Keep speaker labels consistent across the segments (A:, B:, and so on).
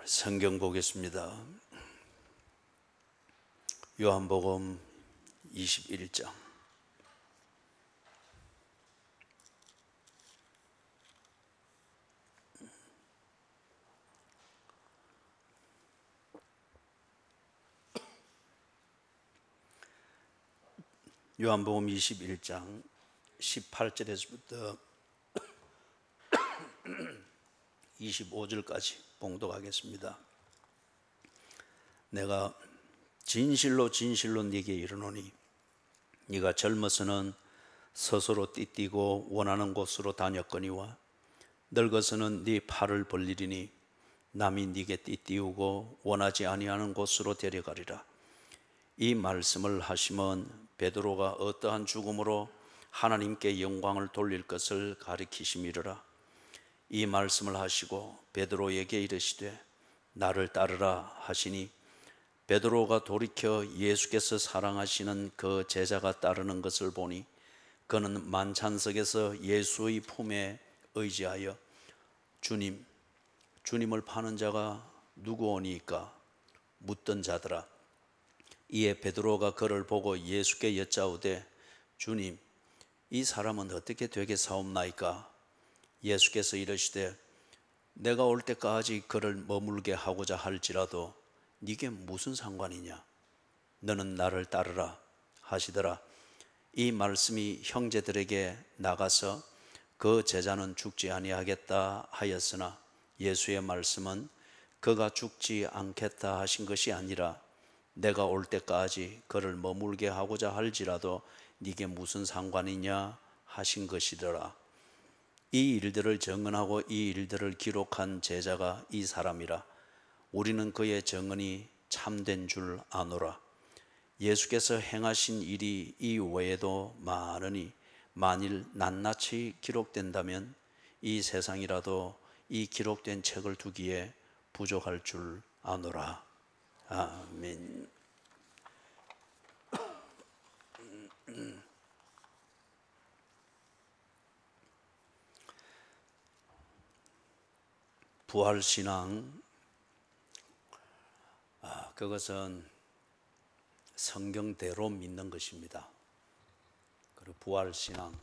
A: 성경 보겠습니다. 요한복음 21장. 요한복음 21장 18절에서부터 25절까지 봉독하겠습니다. 내가 진실로 진실로 네게 이르노니 네가 젊어서는 스스로 띠띠고 원하는 곳으로 다녔거니와 늙어서는 네 팔을 벌리리니 남이 네게 띠띠우고 원하지 아니하는 곳으로 데려가리라. 이 말씀을 하시면 베드로가 어떠한 죽음으로 하나님께 영광을 돌릴 것을 가리키심이로라. 이 말씀을 하시고 베드로에게 이르시되 나를 따르라 하시니 베드로가 돌이켜 예수께서 사랑하시는 그 제자가 따르는 것을 보니 그는 만찬석에서 예수의 품에 의지하여 주님, 주님을 파는 자가 누구오니까 묻던 자더라. 이에 베드로가 그를 보고 예수께 여짜오되 주님, 이 사람은 어떻게 되겠사옵나이까? 예수께서 이르시되 내가 올 때까지 그를 머물게 하고자 할지라도 네게 무슨 상관이냐? 너는 나를 따르라 하시더라. 이 말씀이 형제들에게 나가서 그 제자는 죽지 아니하겠다 하였으나 예수의 말씀은 그가 죽지 않겠다 하신 것이 아니라 내가 올 때까지 그를 머물게 하고자 할지라도 네게 무슨 상관이냐 하신 것이더라. 이 일들을 증언하고 이 일들을 기록한 제자가 이 사람이라. 우리는 그의 증언이 참된 줄 아노라. 예수께서 행하신 일이 이 외에도 많으니 만일 낱낱이 기록된다면 이 세상이라도 이 기록된 책을 두기에 부족할 줄 아노라. 아멘. 부활신앙, 그것은 성경대로 믿는 것입니다. 그리고 부활신앙,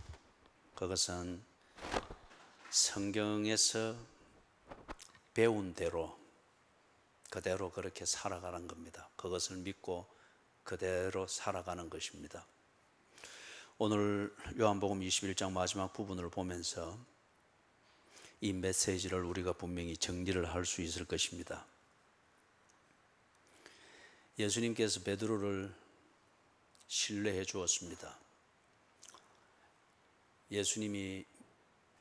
A: 그것은 성경에서 배운 대로 그대로 그렇게 살아가는 겁니다. 그것을 믿고 그대로 살아가는 것입니다. 오늘 요한복음 21장 마지막 부분을 보면서 이 메시지를 우리가 분명히 정리를 할 수 있을 것입니다. 예수님께서 베드로를 신뢰해 주었습니다. 예수님이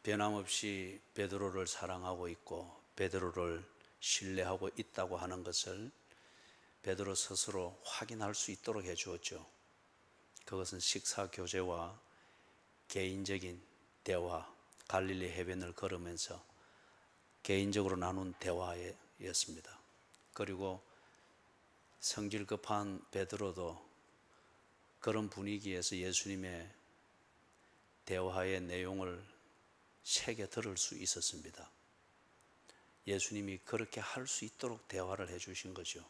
A: 변함없이 베드로를 사랑하고 있고 베드로를 신뢰하고 있다고 하는 것을 베드로 스스로 확인할 수 있도록 해 주었죠. 그것은 식사 교제와 개인적인 대화, 갈릴리 해변을 걸으면서 개인적으로 나눈 대화였습니다. 그리고 성질 급한 베드로도 그런 분위기에서 예수님의 대화의 내용을 새겨 들을 수 있었습니다. 예수님이 그렇게 할 수 있도록 대화를 해 주신 거죠.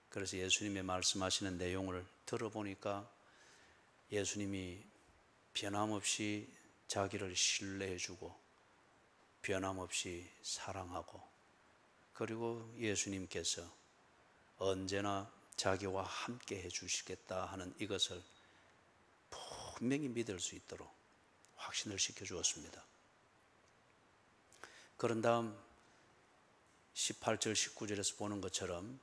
A: 그래서 예수님의 말씀하시는 내용을 들어보니까 예수님이 변함없이 자기를 신뢰해 주고 변함없이 사랑하고 그리고 예수님께서 언제나 자기와 함께 해 주시겠다 하는 이것을 분명히 믿을 수 있도록 확신을 시켜 주었습니다. 그런 다음 18절 19절에서 보는 것처럼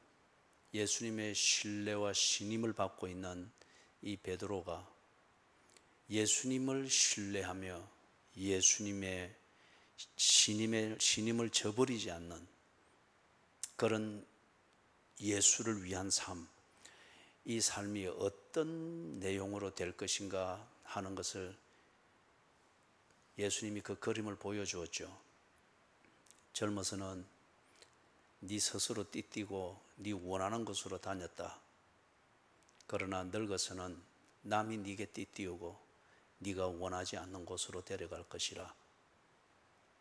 A: 예수님의 신뢰와 신임을 받고 있는 이 베드로가 예수님을 신뢰하며 예수님의 신임을 저버리지 않는 그런 예수를 위한 삶, 이 삶이 어떤 내용으로 될 것인가 하는 것을 예수님이 그 그림을 보여주었죠. 젊어서는 네 스스로 띠띠고 네 원하는 곳으로 다녔다. 그러나 늙어서는 남이 네게 띠띠우고 네가 원하지 않는 곳으로 데려갈 것이라.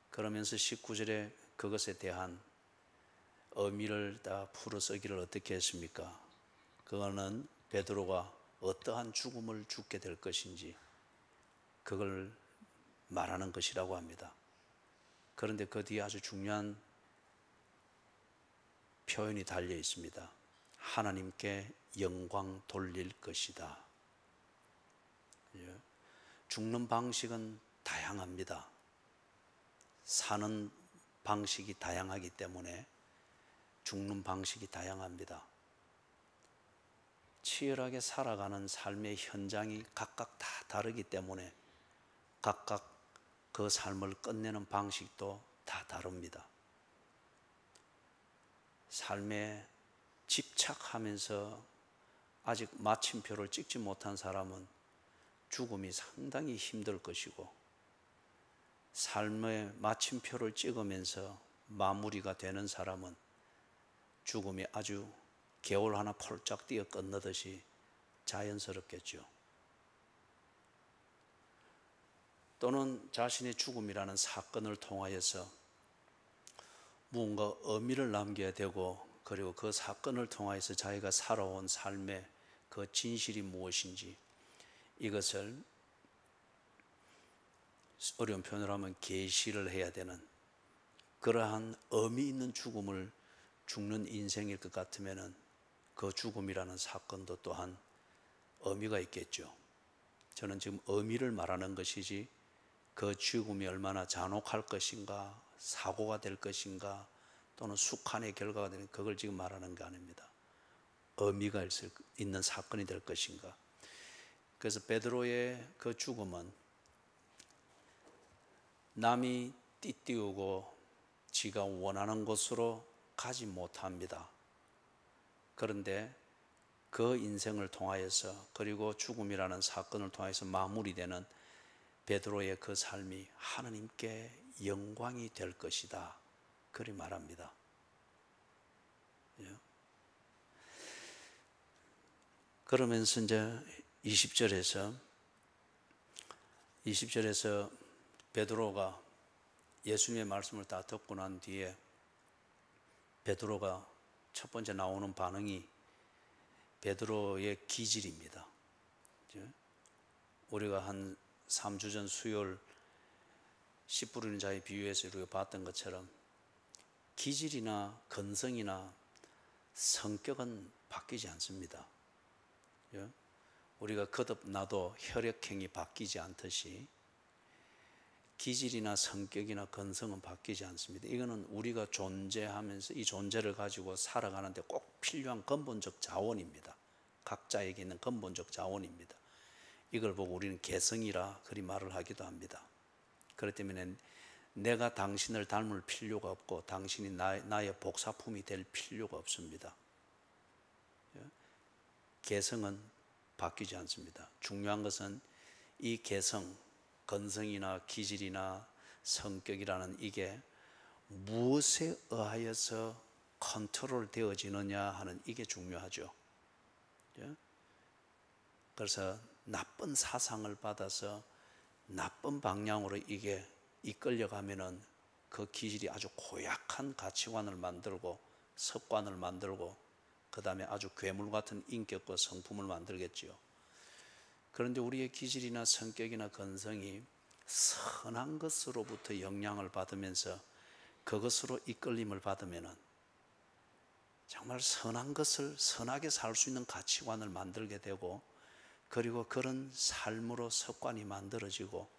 A: 그러면서 19절에 그것에 대한 의미를 다 풀어 쓰기를 어떻게 했습니까? 그거는 베드로가 어떠한 죽음을 죽게 될 것인지 그걸 말하는 것이라고 합니다. 그런데 그 뒤에 아주 중요한 표현이 달려 있습니다. 하나님께 영광 돌릴 것이다. 죽는 방식은 다양합니다. 사는 방식이 다양하기 때문에 죽는 방식이 다양합니다. 치열하게 살아가는 삶의 현장이 각각 다 다르기 때문에 각각 그 삶을 끝내는 방식도 다 다릅니다. 삶에 집착하면서 아직 마침표를 찍지 못한 사람은 죽음이 상당히 힘들 것이고, 삶의 마침표를 찍으면서 마무리가 되는 사람은 죽음이 아주 개울 하나 폴짝 뛰어 끝나듯이 자연스럽겠죠. 또는 자신의 죽음이라는 사건을 통하여서 무언가 의미를 남겨야 되고, 그리고 그 사건을 통하여서 자기가 살아온 삶의 그 진실이 무엇인지, 이것을 어려운 표현을 하면 계시를 해야 되는 그러한 의미 있는 죽음을 죽는 인생일 것 같으면 그 죽음이라는 사건도 또한 의미가 있겠죠. 저는 지금 의미를 말하는 것이지 그 죽음이 얼마나 잔혹할 것인가, 사고가 될 것인가, 또는 숙한의 결과가 되는 그걸 지금 말하는 게 아닙니다. 의미가 있는 사건이 될 것인가. 그래서 베드로의 그 죽음은 남이 띠띠우고 지가 원하는 곳으로 가지 못합니다. 그런데 그 인생을 통하여서, 그리고 죽음이라는 사건을 통해서 마무리되는 베드로의 그 삶이 하나님께 영광이 될 것이다, 그리 말합니다. 그러면서 이제 20절에서 베드로가 예수님의 말씀을 다 듣고 난 뒤에 베드로가 첫 번째 나오는 반응이 베드로의 기질입니다. 우리가 한 3주 전 수요일 씨 뿌리는 자의 비유에서 우리가 봤던 것처럼 기질이나 건성이나 성격은 바뀌지 않습니다. 우리가 거듭나도 혈액형이 바뀌지 않듯이 기질이나 성격이나 건성은 바뀌지 않습니다. 이거는 우리가 존재하면서 이 존재를 가지고 살아가는데 꼭 필요한 근본적 자원입니다. 각자에게 있는 근본적 자원입니다. 이걸 보고 우리는 개성이라 그리 말을 하기도 합니다. 그렇기 때문에 내가 당신을 닮을 필요가 없고 당신이 나의 복사품이 될 필요가 없습니다. 개성은 바뀌지 않습니다. 중요한 것은 이 개성, 건성이나 기질이나 성격이라는 이게 무엇에 의하여서 컨트롤 되어지느냐 하는 이게 중요하죠. 그래서 나쁜 사상을 받아서 나쁜 방향으로 이게 이끌려가면은 그 기질이 아주 고약한 가치관을 만들고 습관을 만들고 그 다음에 아주 괴물 같은 인격과 성품을 만들겠지요. 그런데 우리의 기질이나 성격이나 건성이 선한 것으로부터 영향을 받으면서 그것으로 이끌림을 받으면은 정말 선한 것을 선하게 살 수 있는 가치관을 만들게 되고, 그리고 그런 삶으로 습관이 만들어지고,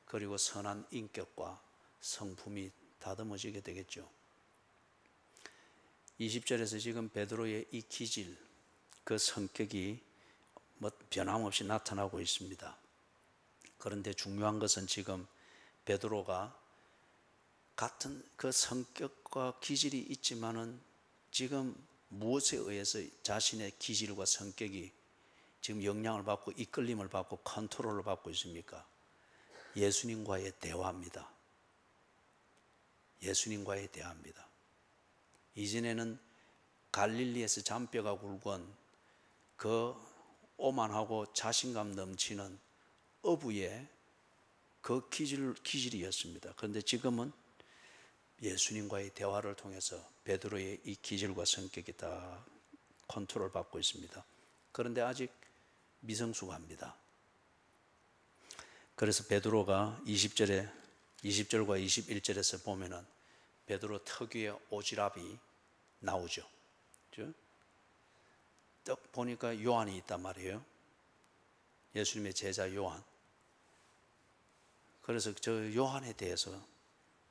A: 그리고 선한 인격과 성품이 다듬어지게 되겠죠. 20절에서 지금 베드로의 이 기질, 그 성격이 변함없이 나타나고 있습니다. 그런데 중요한 것은 지금 베드로가 같은 그 성격과 기질이 있지만은 지금 무엇에 의해서 자신의 기질과 성격이 지금 영향을 받고 이끌림을 받고 컨트롤을 받고 있습니까? 예수님과의 대화입니다. 예수님과의 대화입니다. 이전에는 갈릴리에서 잔뼈가 굵은 그 오만하고 자신감 넘치는 어부의 그 기질이었습니다. 그런데 지금은 예수님과의 대화를 통해서 베드로의 이 기질과 성격이 다 컨트롤 받고 있습니다. 그런데 아직 미성숙합니다. 그래서 베드로가 20절과 21절에서 보면은 베드로 특유의 오지랖이 나오죠. 딱 보니까 요한이 있단 말이에요. 예수님의 제자 요한. 그래서 저 요한에 대해서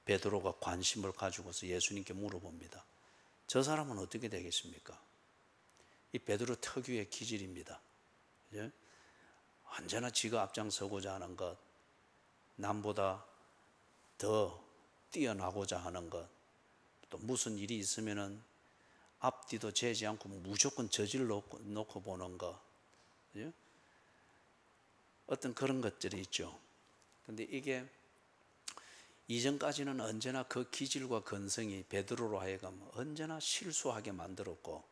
A: 베드로가 관심을 가지고서 예수님께 물어봅니다. 저 사람은 어떻게 되겠습니까? 이 베드로 특유의 기질입니다. 언제나 지가 앞장서고자 하는 것, 남보다 더 뛰어나고자 하는 것, 또 무슨 일이 있으면은 앞뒤도 재지 않고 무조건 저질러 놓고 보는 것, 어떤 그런 것들이 있죠. 근데 이게 이전까지는 언제나 그 기질과 건성이 베드로로 하여금 언제나 실수하게 만들었고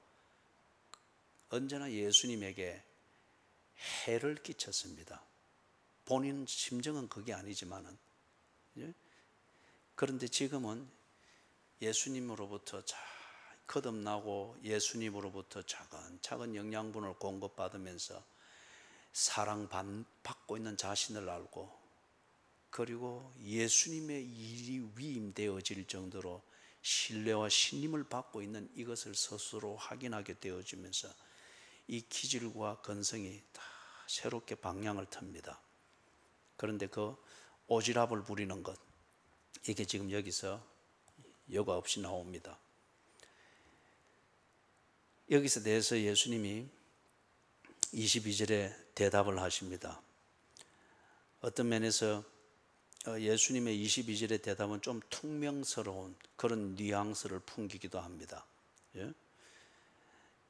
A: 언제나 예수님에게 해를 끼쳤습니다. 본인 심정은 그게 아니지만은. 그런데 지금은 예수님으로부터 거듭나고 예수님으로부터 차근차근 영양분을 공급받으면서 사랑받고 있는 자신을 알고, 그리고 예수님의 일이 위임되어질 정도로 신뢰와 신임을 받고 있는 이것을 스스로 확인하게 되어지면서 이 기질과 건성이 다 새롭게 방향을 틉니다. 그런데 그 오지랖을 부리는 것, 이게 지금 여기서 여과 없이 나옵니다. 여기서 대해서 예수님이 22절에 대답을 하십니다. 어떤 면에서 예수님의 22절의 대답은 좀 퉁명스러운 그런 뉘앙스를 풍기기도 합니다.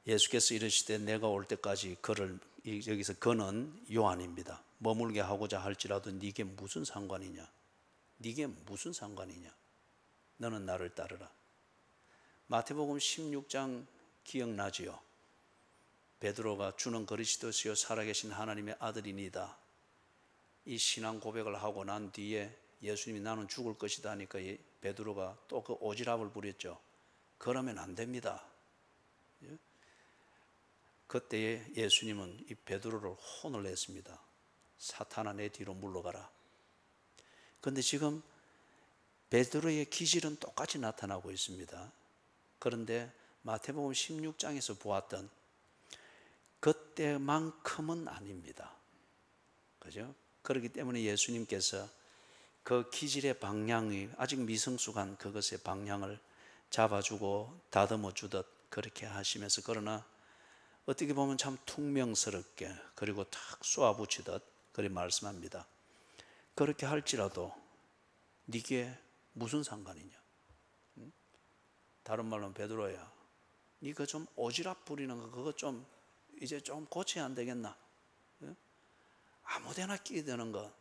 A: 예수께서 이르시되 내가 올 때까지 그를, 여기서 그는 요한입니다. 머물게 하고자 할지라도 네게 무슨 상관이냐? 네게 무슨 상관이냐? 너는 나를 따르라. 마태복음 16장 기억나지요? 베드로가 주는 그리스도시요 살아계신 하나님의 아들이니다. 이 신앙 고백을 하고 난 뒤에 예수님이 나는 죽을 것이다 하니까 베드로가 또 그 오지랖을 부렸죠. 그러면 안 됩니다. 그때 예수님은 이 베드로를 혼을 냈습니다. 사탄아 내 뒤로 물러가라. 그런데 지금 베드로의 기질은 똑같이 나타나고 있습니다. 그런데 마태복음 16장에서 보았던 그때만큼은 아닙니다. 그죠? 그렇기 때문에 예수님께서 그 기질의 방향이 아직 미성숙한 그것의 방향을 잡아주고 다듬어 주듯 그렇게 하시면서, 그러나 어떻게 보면 참 퉁명스럽게 그리고 탁 쏘아붙이듯 그렇게 말씀합니다. 그렇게 할지라도 네게 무슨 상관이냐? 다른 말로는 베드로야, 네가 좀 오지랖 부리는 거 그거 좀 이제 좀 고쳐야 안 되겠나? 아무데나 끼드는 거,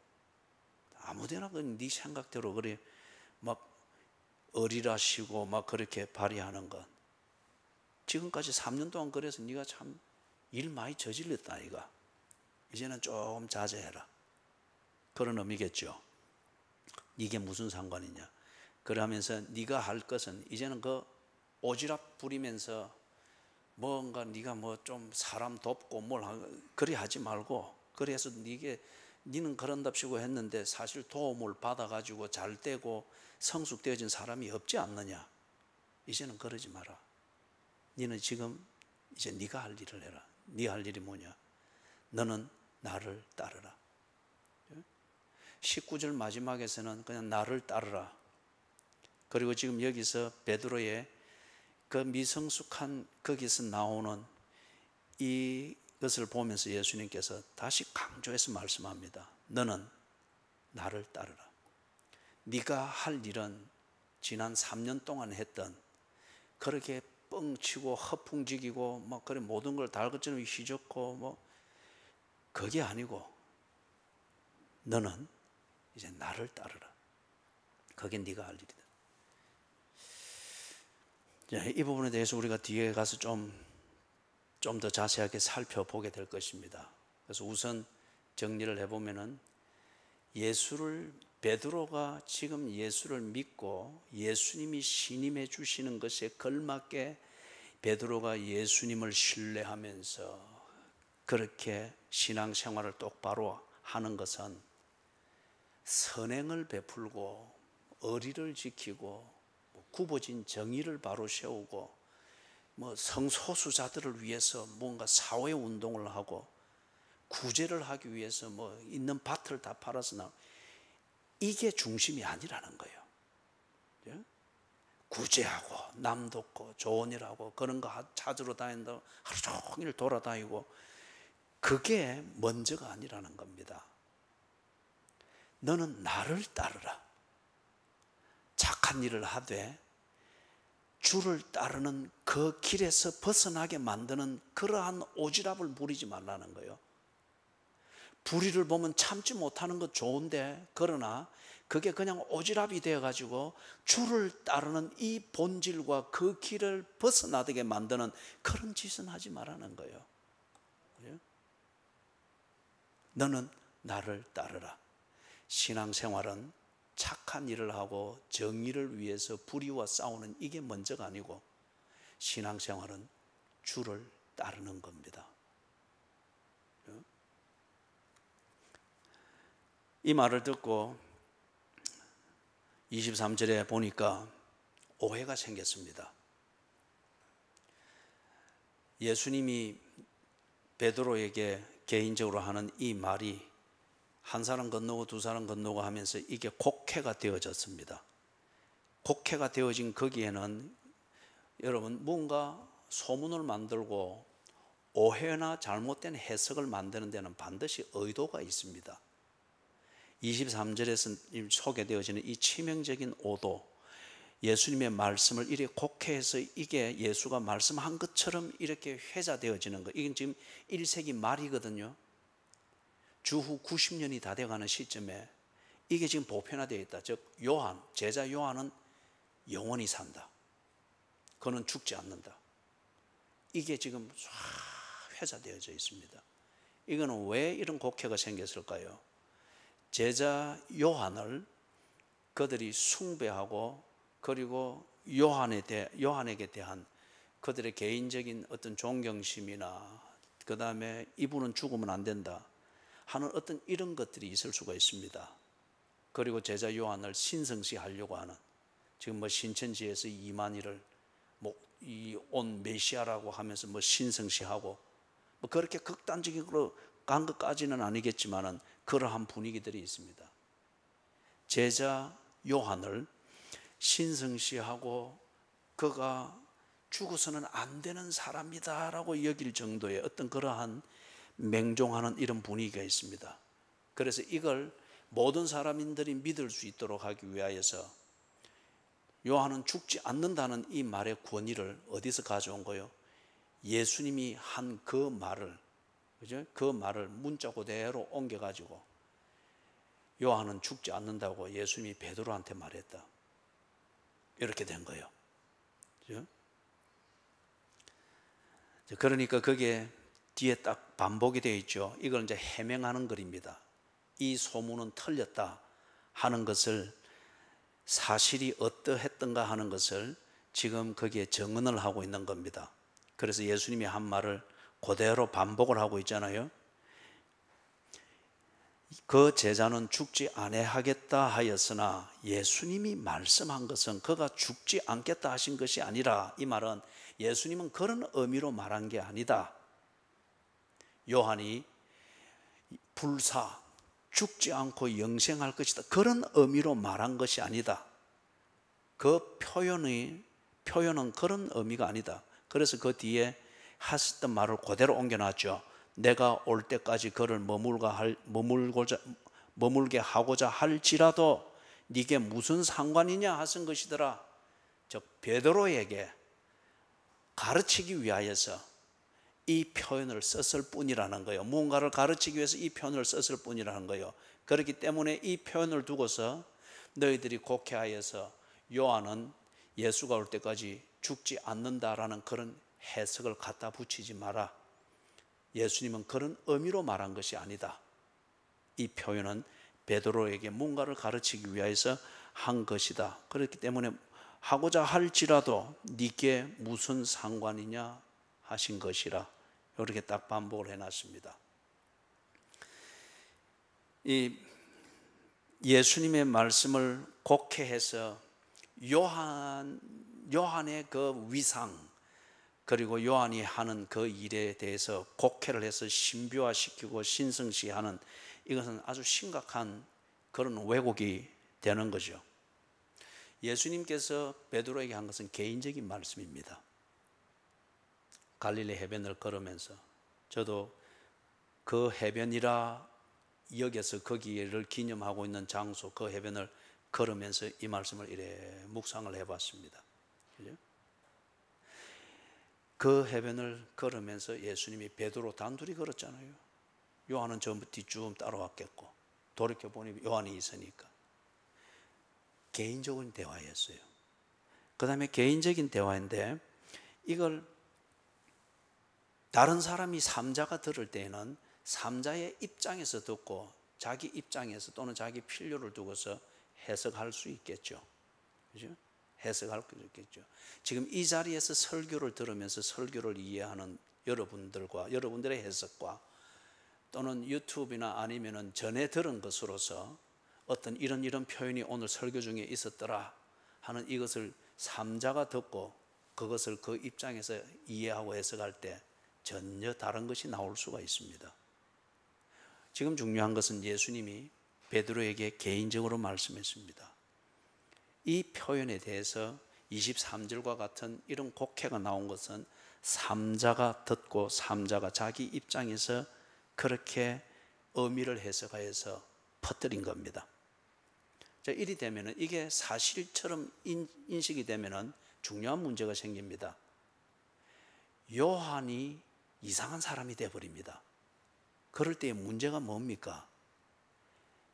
A: 아무데나 네 생각대로 그래 막 어리라시고 막 그렇게 발휘하는 것, 지금까지 3년 동안 그래서 네가 참 일 많이 저질렀다 이가. 이제는 좀 자제해라. 그런 의미겠죠. 이게 무슨 상관이냐? 그러면서 네가 할 것은 이제는 그 오지랖 부리면서 뭔가 네가 뭐 좀 사람 돕고 뭘 그리 하지 말고, 그래서 니는 그런답시고 했는데 사실 도움을 받아가지고 잘 되고 성숙되어진 사람이 없지 않느냐? 이제는 그러지 마라. 니는 지금 이제 네가 할 일을 해라. 네 할 일이 뭐냐? 너는 나를 따르라. 19절 마지막에서는 그냥 나를 따르라. 그리고 지금 여기서 베드로의 그 미성숙한 거기서 나오는 이것을 보면서 예수님께서 다시 강조해서 말씀합니다. 너는 나를 따르라. 네가 할 일은 지난 3년 동안 했던 그렇게 뻥치고 허풍지기고 막 그래 모든 걸 달것처럼 휘젓고 뭐 그게 아니고 너는 이제 나를 따르라. 그게 네가 할 일이다. 이 부분에 대해서 우리가 뒤에 가서 좀 더 자세하게 살펴보게 될 것입니다. 그래서 우선 정리를 해보면은 베드로가 지금 예수를 믿고 예수님이 신임해 주시는 것에 걸맞게 베드로가 예수님을 신뢰하면서 그렇게 신앙생활을 똑바로 하는 것은 선행을 베풀고 의리를 지키고 굽어진 정의를 바로 세우고 성소수자들을 위해서 뭔가 사회운동을 하고 구제를 하기 위해서 있는 밭을 다 팔아서 이게 중심이 아니라는 거예요. 구제하고 남 돕고 좋은 일하고 그런 거 찾으러 다닌다고 하루 종일 돌아다니고 그게 먼저가 아니라는 겁니다. 너는 나를 따르라. 착한 일을 하되 주를 따르는 그 길에서 벗어나게 만드는 그러한 오지랖을 부리지 말라는 거예요. 불의를 보면 참지 못하는 것 좋은데 그러나 그게 그냥 오지랖이 되어가지고 주를 따르는 이 본질과 그 길을 벗어나게 만드는 그런 짓은 하지 말라는 거예요. 너는 나를 따르라. 신앙생활은 착한 일을 하고 정의를 위해서 불의와 싸우는 이게 먼저가 아니고 신앙생활은 주를 따르는 겁니다. 이 말을 듣고 23절에 보니까 오해가 생겼습니다. 예수님이 베드로에게 개인적으로 하는 이 말이 한 사람 건너고 두 사람 건너고 하면서 이게 곡해가 되어졌습니다. 곡해가 되어진 거기에는 여러분 뭔가 소문을 만들고 오해나 잘못된 해석을 만드는 데는 반드시 의도가 있습니다. 23절에서 소개되어지는 이 치명적인 오도, 예수님의 말씀을 이렇게 곡해해서 이게 예수가 말씀한 것처럼 이렇게 회자되어지는 거, 이건 지금 1세기 말이거든요. 주후 90년이 다 돼가는 시점에 이게 지금 보편화되어 있다. 즉 요한, 제자 요한은 영원히 산다. 그는 죽지 않는다. 이게 지금 회자되어져 있습니다. 이거는 왜 이런 곡해가 생겼을까요? 제자 요한을 그들이 숭배하고 그리고 요한에게 대한 그들의 개인적인 어떤 존경심이나 그 다음에 이분은 죽으면 안 된다 하는 어떤 이런 것들이 있을 수가 있습니다. 그리고 제자 요한을 신성시 하려고 하는, 지금 신천지에서 이만희를 이 온 메시아라고 하면서 신성시하고 그렇게 극단적으로 간 것까지는 아니겠지만은 그러한 분위기들이 있습니다. 제자 요한을 신성시하고 그가 죽어서는 안 되는 사람이다라고 여길 정도의 어떤 그러한 맹종하는 이런 분위기가 있습니다. 그래서 이걸 모든 사람들이 믿을 수 있도록 하기 위하여서 요한은 죽지 않는다는 이 말의 권위를 어디서 가져온 거예요? 예수님이 한 그 말을, 그죠? 그 말을 문자 그대로 옮겨가지고 요한은 죽지 않는다고 예수님이 베드로한테 말했다. 이렇게 된 거예요. 그죠? 그러니까 그게 뒤에 딱 반복이 되어 있죠. 이걸 이제 해명하는 글입니다. 이 소문은 틀렸다 하는 것을, 사실이 어떠했던가 하는 것을 지금 거기에 정언을 하고 있는 겁니다. 그래서 예수님이 한 말을 그대로 반복을 하고 있잖아요. 그 제자는 죽지 아니하겠다 하였으나 예수님이 말씀한 것은 그가 죽지 않겠다 하신 것이 아니라, 이 말은 예수님은 그런 의미로 말한 게 아니다. 요한이 불사 죽지 않고 영생할 것이다, 그런 의미로 말한 것이 아니다. 그 표현은 그런 의미가 아니다. 그래서 그 뒤에 하셨던 말을 그대로 옮겨놨죠. 내가 올 때까지 그를 머물게 하고자 할지라도 네게 무슨 상관이냐 하신 것이더라. 즉 베드로에게 가르치기 위하여서 이 표현을 썼을 뿐이라는 거예요. 무언가를 가르치기 위해서 이 표현을 썼을 뿐이라는 거예요. 그렇기 때문에 이 표현을 두고서 너희들이 곡해하여서 요한은 예수가 올 때까지 죽지 않는다라는 그런 해석을 갖다 붙이지 마라. 예수님은 그런 의미로 말한 것이 아니다. 이 표현은 베드로에게 뭔가를 가르치기 위해서 한 것이다. 그렇기 때문에 하고자 할지라도 네게 무슨 상관이냐 하신 것이라 이렇게 딱 반복을 해놨습니다. 이 예수님의 말씀을 곡해해서 요한의 그 위상 그리고 요한이 하는 그 일에 대해서 곡해를 해서 신비화시키고 신성시하는 이것은 아주 심각한 그런 왜곡이 되는 거죠. 예수님께서 베드로에게 한 것은 개인적인 말씀입니다. 갈릴리 해변을 걸으면서 저도 그 해변이라 여기서 거기를 기념하고 있는 장소 그 해변을 걸으면서 이 말씀을 이래 묵상을 해봤습니다. 그죠? 그 해변을 걸으면서 예수님이 베드로 단둘이 걸었잖아요. 요한은 저 뒤쭉 따라왔겠고 돌이켜보니 요한이 있으니까 개인적인 대화였어요. 그 다음에 개인적인 대화인데 이걸 다른 사람이 3자가 들을 때에는 3자의 입장에서 듣고 자기 입장에서 또는 자기 필요를 두고서 해석할 수 있겠죠. 그죠? 해석할 수 있겠죠. 지금 이 자리에서 설교를 들으면서 설교를 이해하는 여러분들과 여러분들의 해석과 또는 유튜브나 아니면은 전에 들은 것으로서 어떤 이런 표현이 오늘 설교 중에 있었더라 하는 이것을 3자가 듣고 그것을 그 입장에서 이해하고 해석할 때 전혀 다른 것이 나올 수가 있습니다. 지금 중요한 것은 예수님이 베드로에게 개인적으로 말씀했습니다. 이 표현에 대해서 23절과 같은 이런 곡해가 나온 것은 3자가 듣고 3자가 자기 입장에서 그렇게 의미를 해석하여서 퍼뜨린 겁니다. 자, 이리 되면은 이게 사실처럼 인식이 되면은 중요한 문제가 생깁니다. 요한이 이상한 사람이 되어버립니다. 그럴 때의 문제가 뭡니까?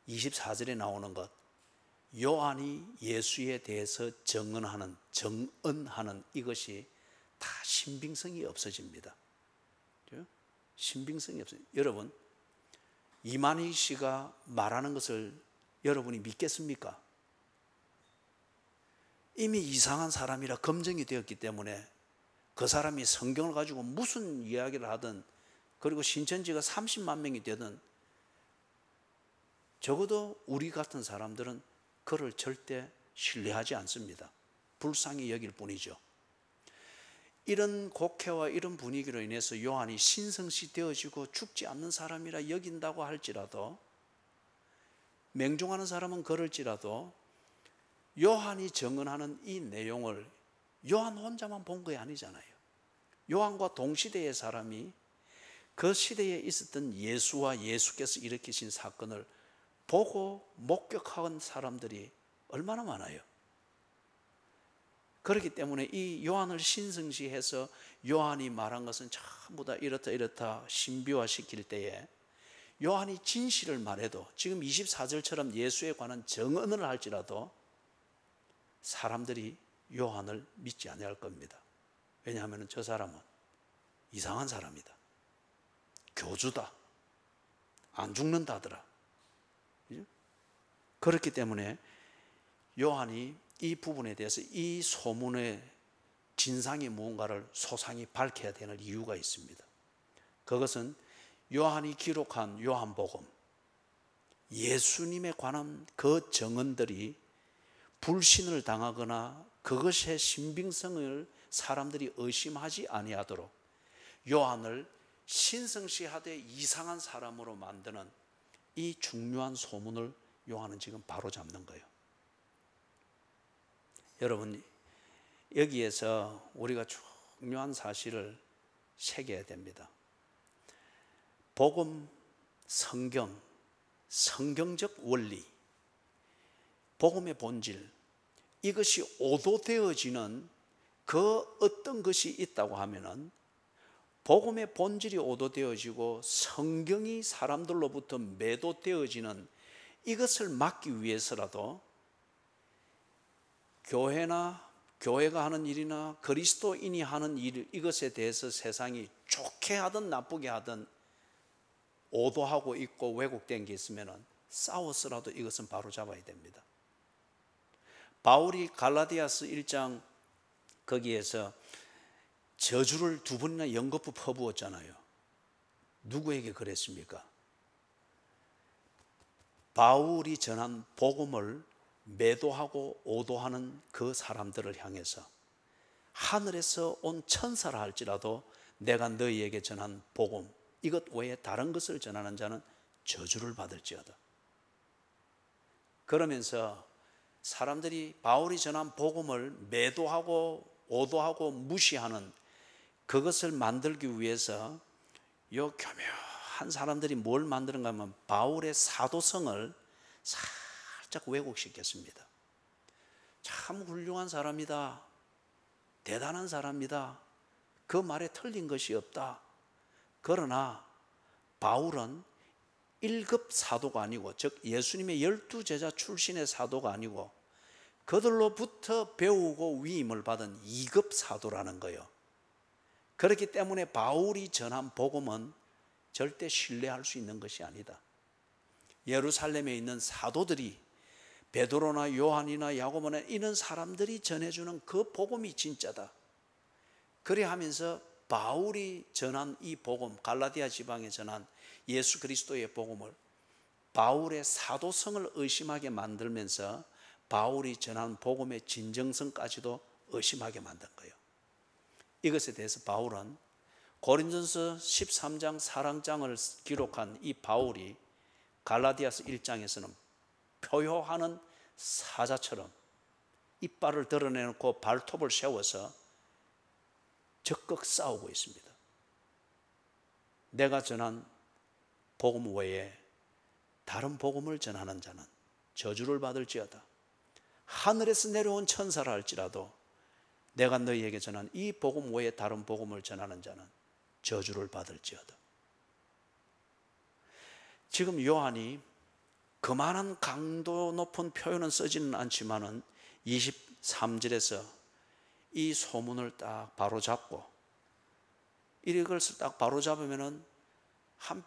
A: 24절에 나오는 것, 요한이 예수에 대해서 정언하는 이것이 다 신빙성이 없어집니다. 신빙성이 없어요. 여러분, 이만희 씨가 말하는 것을 여러분이 믿겠습니까? 이미 이상한 사람이라 검증이 되었기 때문에 그 사람이 성경을 가지고 무슨 이야기를 하든 그리고 신천지가 30만 명이 되든 적어도 우리 같은 사람들은 그를 절대 신뢰하지 않습니다. 불쌍히 여길 뿐이죠. 이런 곡해와 이런 분위기로 인해서 요한이 신성시 되어지고 죽지 않는 사람이라 여긴다고 할지라도 맹종하는 사람은 그럴지라도 요한이 증언하는 이 내용을 요한 혼자만 본 게 아니잖아요. 요한과 동시대의 사람이 그 시대에 있었던 예수와 예수께서 일으키신 사건을 보고 목격한 사람들이 얼마나 많아요. 그렇기 때문에 이 요한을 신성시해서 요한이 말한 것은 전부 다 이렇다 신비화시킬 때에 요한이 진실을 말해도 지금 24절처럼 예수에 관한 정언을 할지라도 사람들이 요한을 믿지 않을 겁니다. 왜냐하면 저 사람은 이상한 사람이다. 교주다. 안 죽는다더라. 그렇기 때문에 요한이 이 부분에 대해서 이 소문의 진상이 무언가를 소상히 밝혀야 되는 이유가 있습니다. 그것은 요한이 기록한 요한복음, 예수님에 관한 그 정언들이 불신을 당하거나 그것의 신빙성을 사람들이 의심하지 아니하도록 요한을 신성시하되 이상한 사람으로 만드는 이 중요한 소문을 요한은 지금 바로 잡는 거예요. 여러분, 여기에서 우리가 중요한 사실을 새겨야 됩니다. 복음, 성경, 성경적 원리, 복음의 본질, 이것이 오도되어지는 그 어떤 것이 있다고 하면은 복음의 본질이 오도되어지고 성경이 사람들로부터 매도되어지는 이것을 막기 위해서라도 교회가 하는 일이나 그리스도인이 하는 일, 이것에 대해서 세상이 좋게 하든 나쁘게 하든 오도하고 있고 왜곡된 게 있으면 싸워서라도 이것은 바로 잡아야 됩니다. 바울이 갈라디아서 1장 거기에서 저주를 2번이나 연거푸 퍼부었잖아요. 누구에게 그랬습니까? 바울이 전한 복음을 매도하고 오도하는 그 사람들을 향해서 하늘에서 온 천사라 할지라도 내가 너희에게 전한 복음 이것 외에 다른 것을 전하는 자는 저주를 받을지어다. 그러면서 사람들이 바울이 전한 복음을 매도하고 오도하고 무시하는 그것을 만들기 위해서 요 교묘한 사람들이 뭘 만드는가 하면 바울의 사도성을 살짝 왜곡시켰습니다. 참 훌륭한 사람이다. 대단한 사람이다. 그 말에 틀린 것이 없다. 그러나 바울은 1급 사도가 아니고 즉 예수님의 12제자 출신의 사도가 아니고 그들로부터 배우고 위임을 받은 2급 사도라는 거예요. 그렇기 때문에 바울이 전한 복음은 절대 신뢰할 수 있는 것이 아니다. 예루살렘에 있는 사도들이 베드로나 요한이나 야고보나 이런 사람들이 전해주는 그 복음이 진짜다. 그래 하면서 바울이 전한 이 복음, 갈라디아 지방에 전한 예수 그리스도의 복음을 바울의 사도성을 의심하게 만들면서 바울이 전한 복음의 진정성까지도 의심하게 만든 거예요. 이것에 대해서 바울은 고린도전서 13장 사랑장을 기록한 이 바울이 갈라디아서 1장에서는 표효하는 사자처럼 이빨을 드러내놓고 발톱을 세워서 적극 싸우고 있습니다. 내가 전한 복음 외에 다른 복음을 전하는 자는 저주를 받을지어다. 하늘에서 내려온 천사라 할지라도 내가 너희에게 전한 이 복음 외에 다른 복음을 전하는 자는 저주를 받을지어다. 지금 요한이 그만한 강도 높은 표현은 쓰지는 않지만은 23절에서 이 소문을 딱 바로 잡고 이것을 딱 바로 잡으면은 한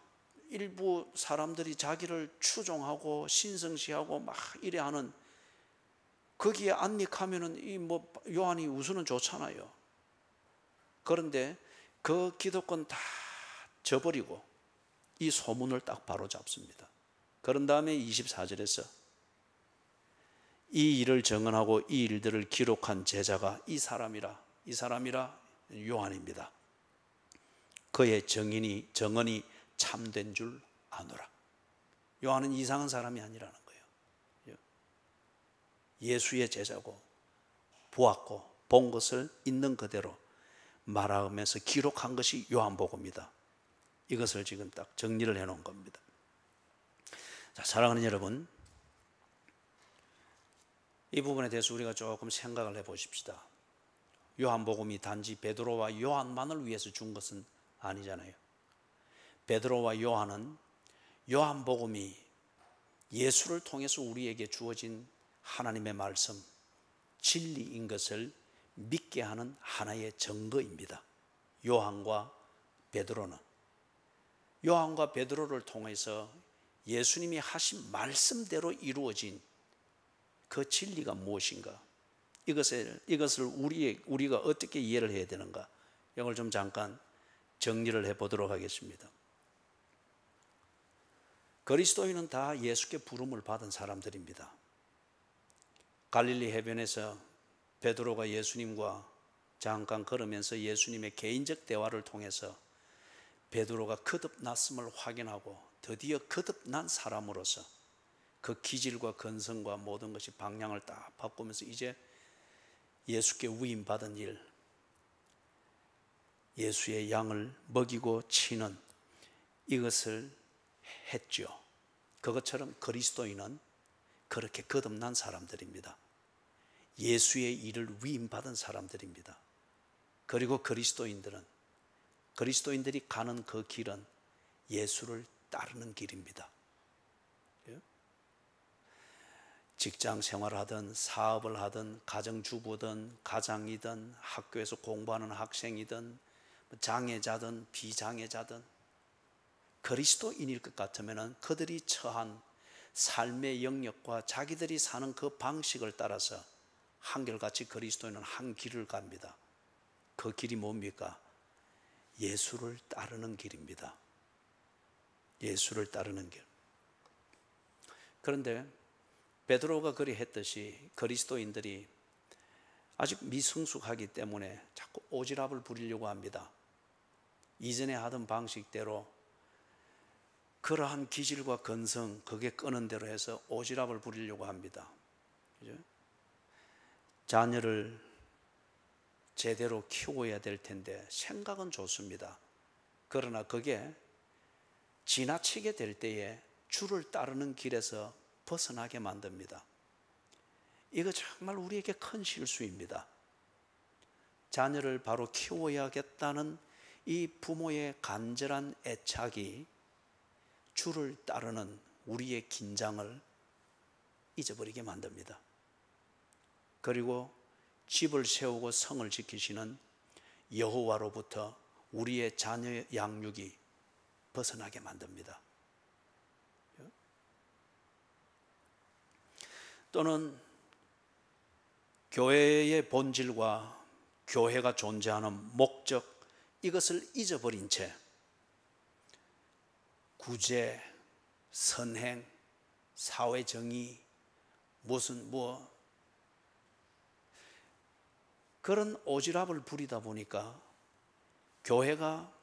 A: 일부 사람들이 자기를 추종하고 신성시하고 막 이래 하는 거기에 안익하면은 이 뭐 요한이 우수는 좋잖아요. 그런데 그 기득권 다 저버리고 이 소문을 딱 바로 잡습니다. 그런 다음에 24절에서 이 일을 증언하고 이 일들을 기록한 제자가 이 사람이라 요한입니다. 그의 정언이 참된 줄 아노라. 요한은 이상한 사람이 아니라는 거예요. 예수의 제자고 보았고 본 것을 있는 그대로 말하면서 기록한 것이 요한복음이다. 이것을 지금 딱 정리를 해놓은 겁니다. 자, 사랑하는 여러분, 이 부분에 대해서 우리가 조금 생각을 해보십시다. 요한복음이 단지 베드로와 요한만을 위해서 준 것은 아니잖아요. 베드로와 요한은 요한복음이 예수를 통해서 우리에게 주어진 하나님의 말씀, 진리인 것을 믿게 하는 하나의 증거입니다. 요한과 베드로는 요한과 베드로를 통해서 예수님이 하신 말씀대로 이루어진 그 진리가 무엇인가? 이것을 우리가 어떻게 이해를 해야 되는가? 이걸 좀 잠깐 정리를 해보도록 하겠습니다. 그리스도인은 다 예수께 부름을 받은 사람들입니다. 갈릴리 해변에서 베드로가 예수님과 잠깐 걸으면서 예수님의 개인적 대화를 통해서 베드로가 거듭났음을 확인하고 드디어 거듭난 사람으로서 그 기질과 건성과 모든 것이 방향을 딱 바꾸면서 이제 예수께 위임받은 일, 예수의 양을 먹이고 치는 이것을 했죠. 그것처럼 그리스도인은 그렇게 거듭난 사람들입니다. 예수의 일을 위임받은 사람들입니다. 그리고 그리스도인들이 가는 그 길은 예수를 따르는 길입니다. 직장 생활하든 사업을 하든 가정주부든 가장이든 학교에서 공부하는 학생이든 장애자든 비장애자든 그리스도인일 것 같으면 그들이 처한 삶의 영역과 자기들이 사는 그 방식을 따라서 한결같이 그리스도인은 한 길을 갑니다. 그 길이 뭡니까? 예수를 따르는 길입니다. 예수를 따르는 길. 그런데 베드로가 그리했듯이 그리스도인들이 아직 미성숙하기 때문에 자꾸 오지랖을 부리려고 합니다. 이전에 하던 방식대로 그러한 기질과 건성, 그게 끄는 대로 해서 오지랖을 부리려고 합니다. 그죠? 자녀를 제대로 키워야 될 텐데 생각은 좋습니다. 그러나 그게 지나치게 될 때에 주를 따르는 길에서 벗어나게 만듭니다. 이거 정말 우리에게 큰 실수입니다. 자녀를 바로 키워야겠다는 이 부모의 간절한 애착이 주를 따르는 우리의 긴장을 잊어버리게 만듭니다. 그리고 집을 세우고 성을 지키시는 여호와로부터 우리의 자녀의 양육이 벗어나게 만듭니다. 또는 교회의 본질과 교회가 존재하는 목적, 이것을 잊어버린 채 구제, 선행, 사회정의, 그런 오지랖을 부리다 보니까 교회가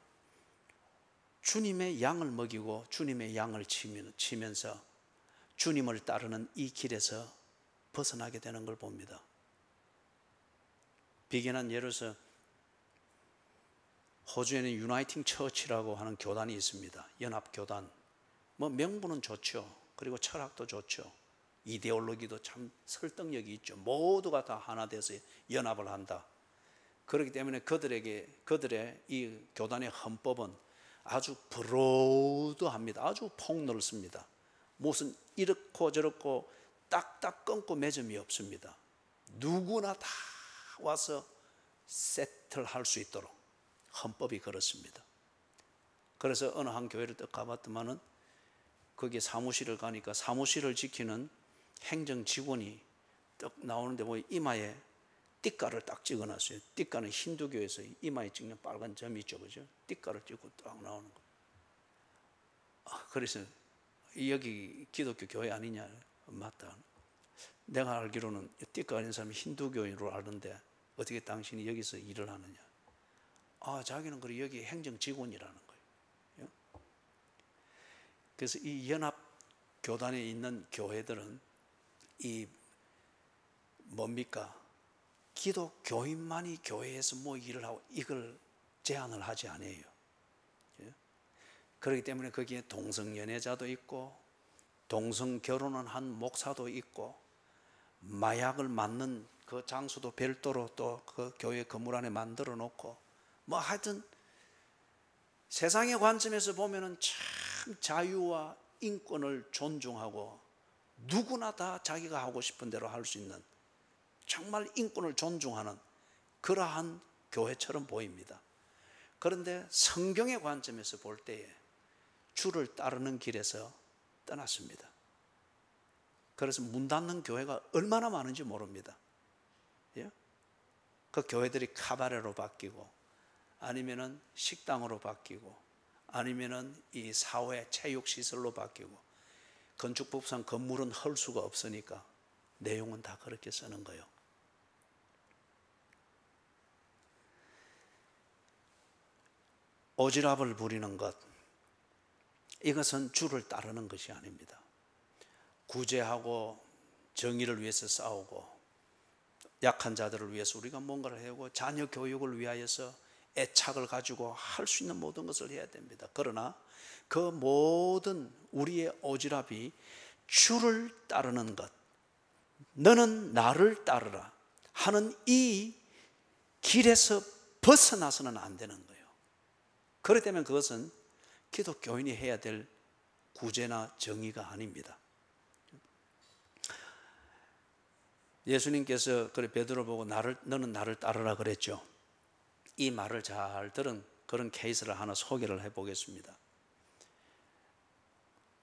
A: 주님의 양을 먹이고 주님의 양을 치면서 주님을 따르는 이 길에서 벗어나게 되는 걸 봅니다. 비견한 예로서 호주에는 유나이팅 처치라고 하는 교단이 있습니다. 연합교단. 명분은 좋죠. 그리고 철학도 좋죠. 이데올로기도 참 설득력이 있죠. 모두가 다 하나 돼서 연합을 한다. 그렇기 때문에 그들의 이 교단의 헌법은 아주 브로드합니다. 아주 폭넓습니다. 무슨 이렇고 저렇고 딱딱 끊고 매점이 없습니다. 누구나 다 와서 세틀할 수 있도록 헌법이 그렇습니다. 그래서 어느 한 교회를 딱 가봤더만은 거기에 사무실을 가니까 사무실을 지키는 행정 직원이 딱 나오는데 뭐 이마에 띠가를 딱 찍어놨어요. 띠가는 힌두교에서 이마에 찍는 빨간 점이 있죠, 그죠? 띠가를 찍고 딱 나오는 거. 그래서 여기 기독교 교회 아니냐? 맞다. 내가 알기로는 띠가 있는 사람이 힌두교인으로 아는데 어떻게 당신이 여기서 일을 하느냐? 자기는 그래 여기 행정 직원이라는 거예요. 그래서 이 연합 교단에 있는 교회들은 이 뭡니까? 기독교인만이 교회에서 뭐 일을 하고 이걸 제한을 하지 않아요. 그렇기 때문에 거기에 동성연애자도 있고 동성 결혼을 한 목사도 있고 마약을 맞는 그 장소도 별도로 또 그 교회 건물 안에 만들어 놓고 하여튼 세상의 관점에서 보면은 참 자유와 인권을 존중하고 누구나 다 자기가 하고 싶은 대로 할 수 있는 정말 인권을 존중하는 그러한 교회처럼 보입니다. 그런데 성경의 관점에서 볼 때에 주를 따르는 길에서 떠났습니다. 그래서 문 닫는 교회가 얼마나 많은지 모릅니다. 그 교회들이 카바레로 바뀌고 아니면은 식당으로 바뀌고 아니면은 이 사회 체육시설로 바뀌고 건축법상 건물은 헐 수가 없으니까 내용은 다 그렇게 쓰는 거예요. 오지랖을 부리는 것, 이것은 주를 따르는 것이 아닙니다. 구제하고 정의를 위해서 싸우고 약한 자들을 위해서 우리가 뭔가를 해오고 자녀 교육을 위하여서 애착을 가지고 할 수 있는 모든 것을 해야 됩니다. 그러나 그 모든 우리의 오지랖이 주를 따르는 것, 너는 나를 따르라 하는 이 길에서 벗어나서는 안 되는 거예요. 그렇기 때문에 그것은 기독교인이 해야 될 구제나 정의가 아닙니다. 예수님께서 그래 베드로 보고 너는 나를 따르라 그랬죠. 이 말을 잘 들은 그런 케이스를 하나 소개를 해보겠습니다.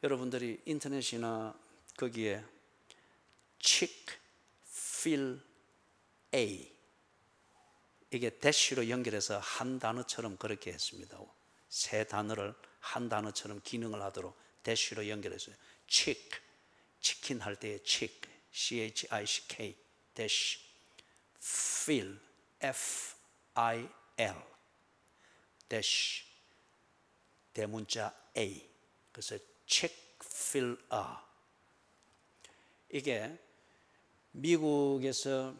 A: 여러분들이 인터넷이나 거기에 Chick-fil-A, 이게 대시로 연결해서 한 단어처럼 그렇게 했습니다. 세 단어를 한 단어처럼 기능을 하도록 대시로 연결했어요. Chick, 치킨 할 때의 Chick, C-H-I-C-K, 대시, Fill, F-I-L, 대시, 대문자 A. 그래서 Chick-fil-A. 이게 미국에서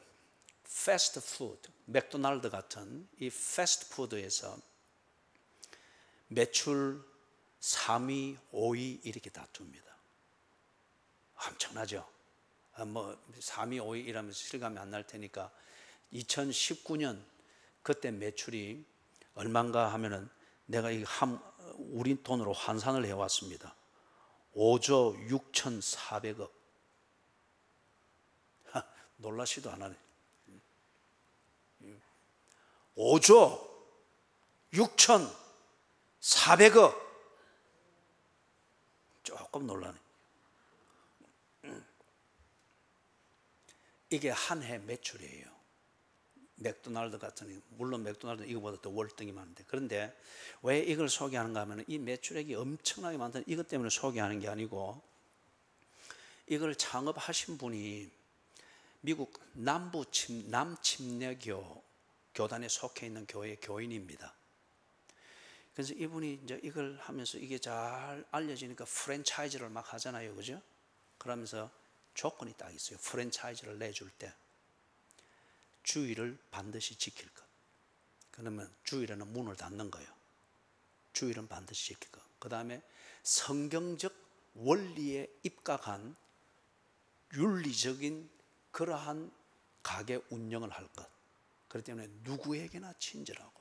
A: 패스트푸드, 맥도날드 같은 이 패스트푸드에서 매출 3위, 5위 이렇게 다툽니다. 엄청나죠? 3위, 5위 이라면 실감이 안 날 테니까 2019년 그때 매출이 얼마인가 하면은 내가 우리 돈으로 환산을 해왔습니다. 5조 6,400억. 놀라시도 안 하네. 5조 6,400억. 조금 놀라네. 이게 한 해 매출이에요. 맥도날드 같은, 물론 맥도날드 이거보다 더 월등히 많은데, 그런데 왜 이걸 소개하는가 하면 이 매출액이 엄청나게 많다는 이것 때문에 소개하는 게 아니고, 이걸 창업하신 분이 미국 남침례교 교단에 속해 있는 교회 교인입니다. 그래서 이분이 이제 이걸 하면서 이게 잘 알려지니까 프랜차이즈를 막 하잖아요, 그죠? 그러면서 조건이 딱 있어요. 프랜차이즈를 내줄 때 주의를 반드시 지킬 것. 그러면 주일에는 문을 닫는 거예요. 주일은 반드시 지킬 것. 그 다음에 성경적 원리에 입각한 윤리적인 그러한 가게 운영을 할 것. 그렇기 때문에 누구에게나 친절하고,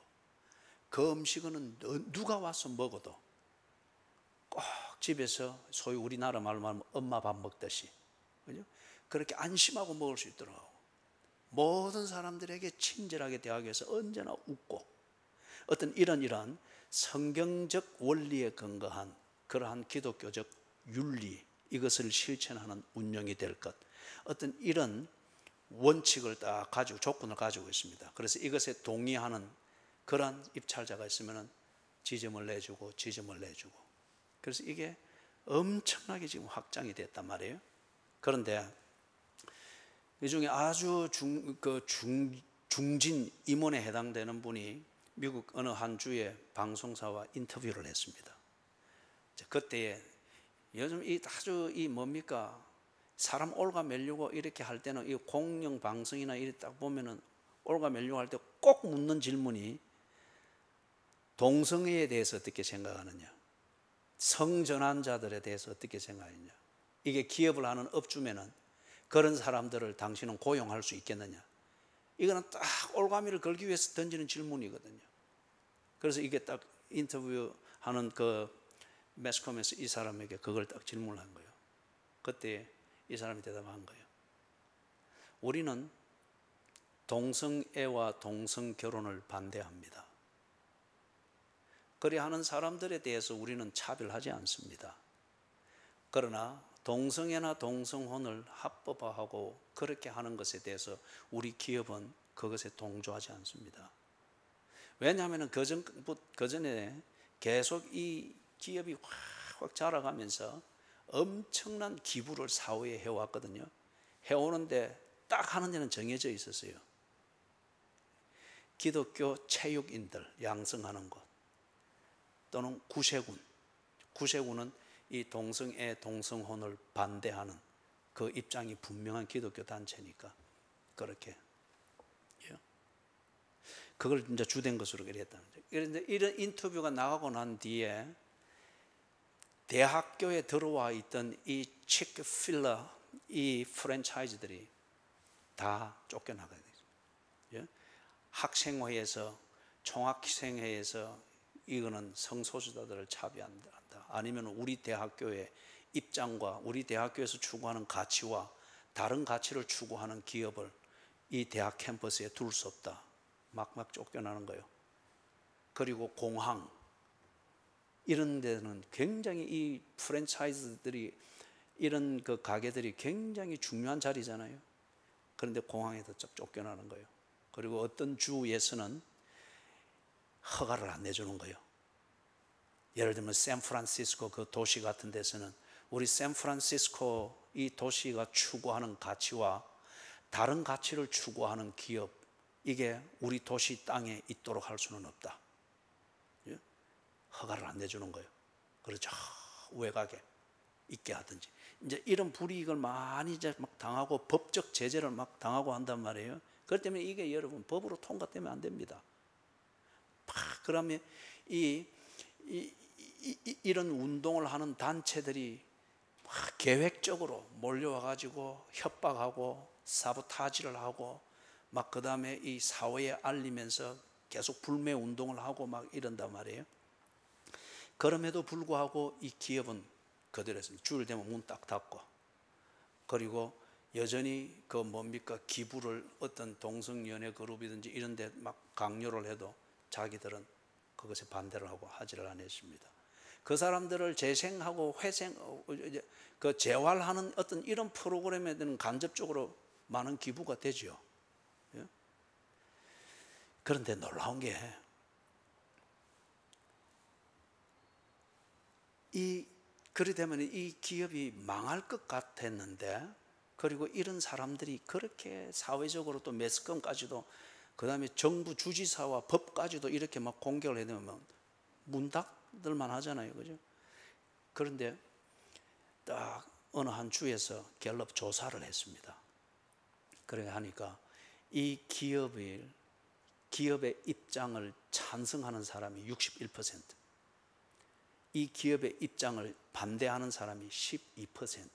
A: 그 음식은 누가 와서 먹어도 꼭 집에서 소위 우리나라 말로 하면 엄마 밥 먹듯이, 그죠? 그렇게 안심하고 먹을 수 있도록 하고, 모든 사람들에게 친절하게 대하기 위해서 언제나 웃고, 어떤 이런 성경적 원리에 근거한 그러한 기독교적 윤리, 이것을 실천하는 운영이 될 것, 어떤 이런 원칙을 딱 가지고, 조건을 가지고 있습니다. 그래서 이것에 동의하는 그러한 입찰자가 있으면 지점을 내주고 지점을 내주고, 그래서 이게 엄청나게 지금 확장이 됐단 말이에요. 그런데 이 중에 아주 중진 임원에 해당되는 분이 미국 어느 한 주의 방송사와 인터뷰를 했습니다. 그때에 요즘 아주 뭡니까? 사람 올가매려고 이렇게 할 때는 이 공영 방송이나 이렇게 딱 보면은 올가매려고 할 때 꼭 묻는 질문이 동성애에 대해서 어떻게 생각하느냐, 성전환자들에 대해서 어떻게 생각하느냐, 이게 기업을 하는 업주면은 그런 사람들을 당신은 고용할 수 있겠느냐, 이거는 딱 올가미를 걸기 위해서 던지는 질문이거든요. 그래서 이게 딱 인터뷰하는 그 매스컴에서 이 사람에게 그걸 딱 질문을 한 거예요. 그때 이 사람이 대답한 거예요. 우리는 동성애와 동성결혼을 반대합니다. 그리 하는 사람들에 대해서 우리는 차별하지 않습니다. 그러나 동성애나 동성혼을 합법화하고 그렇게 하는 것에 대해서 우리 기업은 그것에 동조하지 않습니다. 왜냐하면 그전에 계속 이 기업이 확 자라가면서 엄청난 기부를 사회에 해왔거든요. 해오는데 딱 하는 데는 정해져 있었어요. 기독교 체육인들 양성하는 곳, 또는 구세군은 이 동성애, 동성혼을 반대하는 그 입장이 분명한 기독교 단체니까 그렇게 그걸 이제 주된 것으로 그랬다는 거죠. 그런데 이런 인터뷰가 나가고 난 뒤에 대학교에 들어와 있던 이 치크필러 이 프랜차이즈들이 다 쫓겨나가게 되죠. 학생회에서, 총학생회에서 이거는 성소수자들을 차별한다, 아니면 우리 대학교의 입장과 우리 대학교에서 추구하는 가치와 다른 가치를 추구하는 기업을 이 대학 캠퍼스에 둘 수 없다, 막 쫓겨나는 거예요. 그리고 공항 이런 데는 굉장히 이 프랜차이즈들이 이런 그 가게들이 굉장히 중요한 자리잖아요. 그런데 공항에서 쫓겨나는 거예요. 그리고 어떤 주에서는 허가를 안 내주는 거예요. 예를 들면 샌프란시스코 그 도시 같은 데서는 우리 샌프란시스코 이 도시가 추구하는 가치와 다른 가치를 추구하는 기업, 이게 우리 도시 땅에 있도록 할 수는 없다. 허가를 안 내주는 거예요. 그래서 저 외곽에 있게 하든지. 이제 이런 불이익을 많이 이제 막 당하고 법적 제재를 막 당하고 한단 말이에요. 그렇기 때문에 이게 여러분 법으로 통과되면 안 됩니다. 그러면 이런 운동을 하는 단체들이 막 계획적으로 몰려와 가지고 협박하고 사보타지를 하고 막 그 다음에 이 사회에 알리면서 계속 불매 운동을 하고 막 이런단 말이에요. 그럼에도 불구하고 이 기업은 그대로 했습니다. 주일 되면 문 딱 닫고, 그리고 여전히 그 뭡니까 기부를 어떤 동성연애 그룹이든지 이런 데 막 강요를 해도 자기들은 그것에 반대를 하고 하지를 않았습니다. 그 사람들을 재생하고 그 재활하는 어떤 이런 프로그램에 대한 간접적으로 많은 기부가 되죠. 그런데 놀라운 게 그리 되면 이 기업이 망할 것 같았는데, 그리고 이런 사람들이 그렇게 사회적으로 또 매스컴까지도, 그 다음에 정부 주지사와 법까지도 이렇게 막 공격을 해대면 문 닫을만 하잖아요. 그죠? 그런데 딱 어느 한 주에서 갤럽 조사를 했습니다. 그래 하니까 이 기업의 입장을 찬성하는 사람이 61%, 이 기업의 입장을 반대하는 사람이 12%.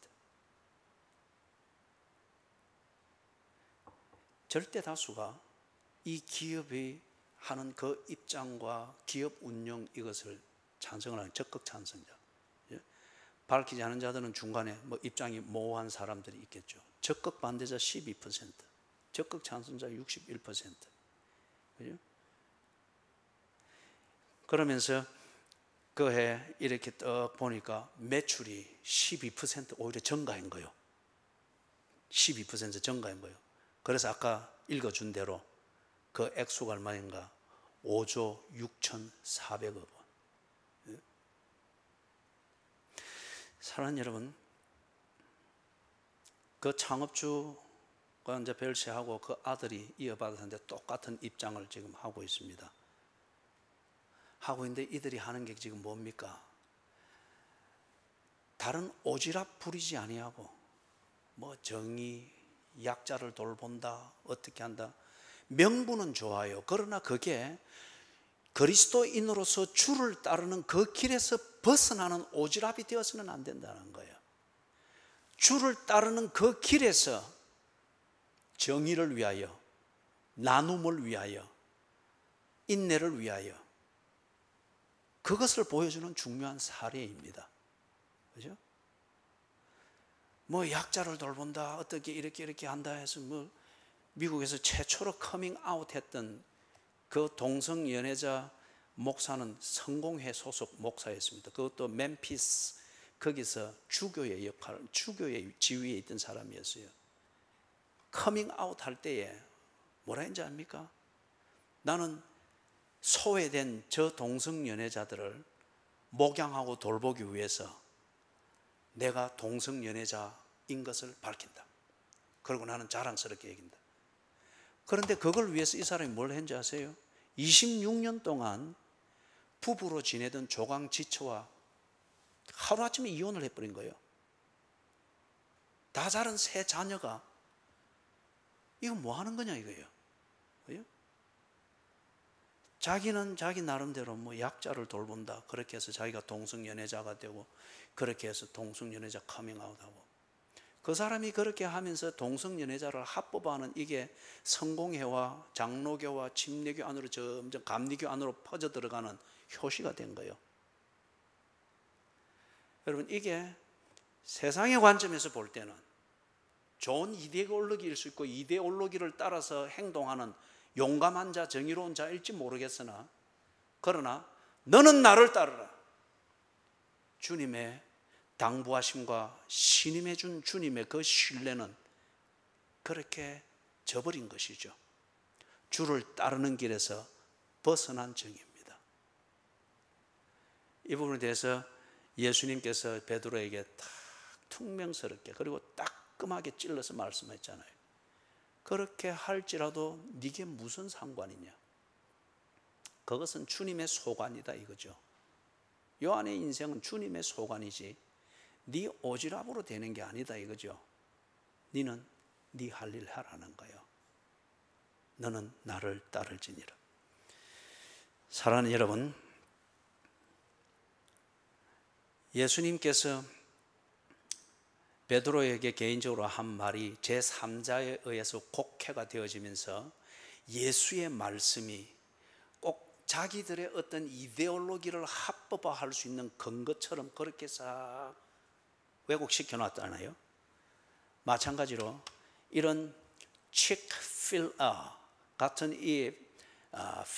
A: 절대 다수가 이 기업이 하는 그 입장과 기업 운영 이것을 찬성을 하는 적극 찬성자. 밝히지 않은 자들은 중간에 뭐 입장이 모호한 사람들이 있겠죠. 적극 반대자 12%, 적극 찬성자 61%. 그죠? 그러면서 그 해 이렇게 딱 보니까 매출이 12% 오히려 증가한 거예요. 12% 증가한 거예요. 그래서 아까 읽어준 대로 그 액수가 얼마인가? 5조 6,400억 원. 사랑하는 여러분, 그 창업주가 이제 벨시하고 그 아들이 이어받았는데 똑같은 입장을 지금 하고 있습니다. 하고 있는데 이들이 하는 게 지금 뭡니까? 다른 오지랖 부리지 아니하고 뭐 정의, 약자를 돌본다, 어떻게 한다. 명분은 좋아요. 그러나 그게 그리스도인으로서 주를 따르는 그 길에서 벗어나는 오지랖이 되어서는 안 된다는 거예요. 주를 따르는 그 길에서 정의를 위하여, 나눔을 위하여, 인내를 위하여, 그것을 보여주는 중요한 사례입니다. 그죠? 뭐 약자를 돌본다, 어떻게 이렇게 한다 해서 뭐 미국에서 최초로 커밍 아웃했던 그 동성연애자 목사는 성공회 소속 목사였습니다. 그것도 멤피스, 거기서 주교의 지위에 있던 사람이었어요. 커밍 아웃 할 때에 뭐라 했는지 압니까? 나는 소외된 저 동성연애자들을 목양하고 돌보기 위해서 내가 동성연애자인 것을 밝힌다. 그리고 나는 자랑스럽게 얘기한다. 그런데 그걸 위해서 이 사람이 뭘 했는지 아세요? 26년 동안 부부로 지내던 조강지처와 하루아침에 이혼을 해버린 거예요. 다 자란 세 자녀가 이거 뭐 하는 거냐 이거예요. 그죠? 자기는 자기 나름대로 뭐 약자를 돌본다, 그렇게 해서 자기가 동성연애자가 되고, 그렇게 해서 동성연애자 커밍아웃하고, 그 사람이 그렇게 하면서 동성연애자를 합법화하는 이게 성공회와 장로교와 침례교 안으로 점점 감리교 안으로 퍼져 들어가는 효시가 된 거예요. 여러분, 이게 세상의 관점에서 볼 때는 좋은 이데올로기일 수 있고 이데올로기를 따라서 행동하는 용감한 자, 정의로운 자일지 모르겠으나, 그러나 너는 나를 따르라, 주님의 당부하심과 신임해 준 주님의 그 신뢰는 그렇게 저버린 것이죠. 주를 따르는 길에서 벗어난 정입니다. 이 부분에 대해서 예수님께서 베드로에게 딱 퉁명스럽게 그리고 따끔하게 찔러서 말씀했잖아요. 그렇게 할지라도 네게 무슨 상관이냐. 그것은 주님의 소관이다 이거죠. 요한의 인생은 주님의 소관이지 네 오지랖으로 되는 게 아니다 이거죠. 너는 네 할 일 하라는 거예요. 너는 나를 따를지니라. 사랑하는 여러분, 예수님께서 베드로에게 개인적으로 한 말이 제3자에 의해서 곡해가 되어지면서 예수의 말씀이 꼭 자기들의 어떤 이데올로기를 합법화할 수 있는 근거처럼 그렇게 싹 왜곡시켜 놨잖아요. 마찬가지로 이런 치크필아 같은 이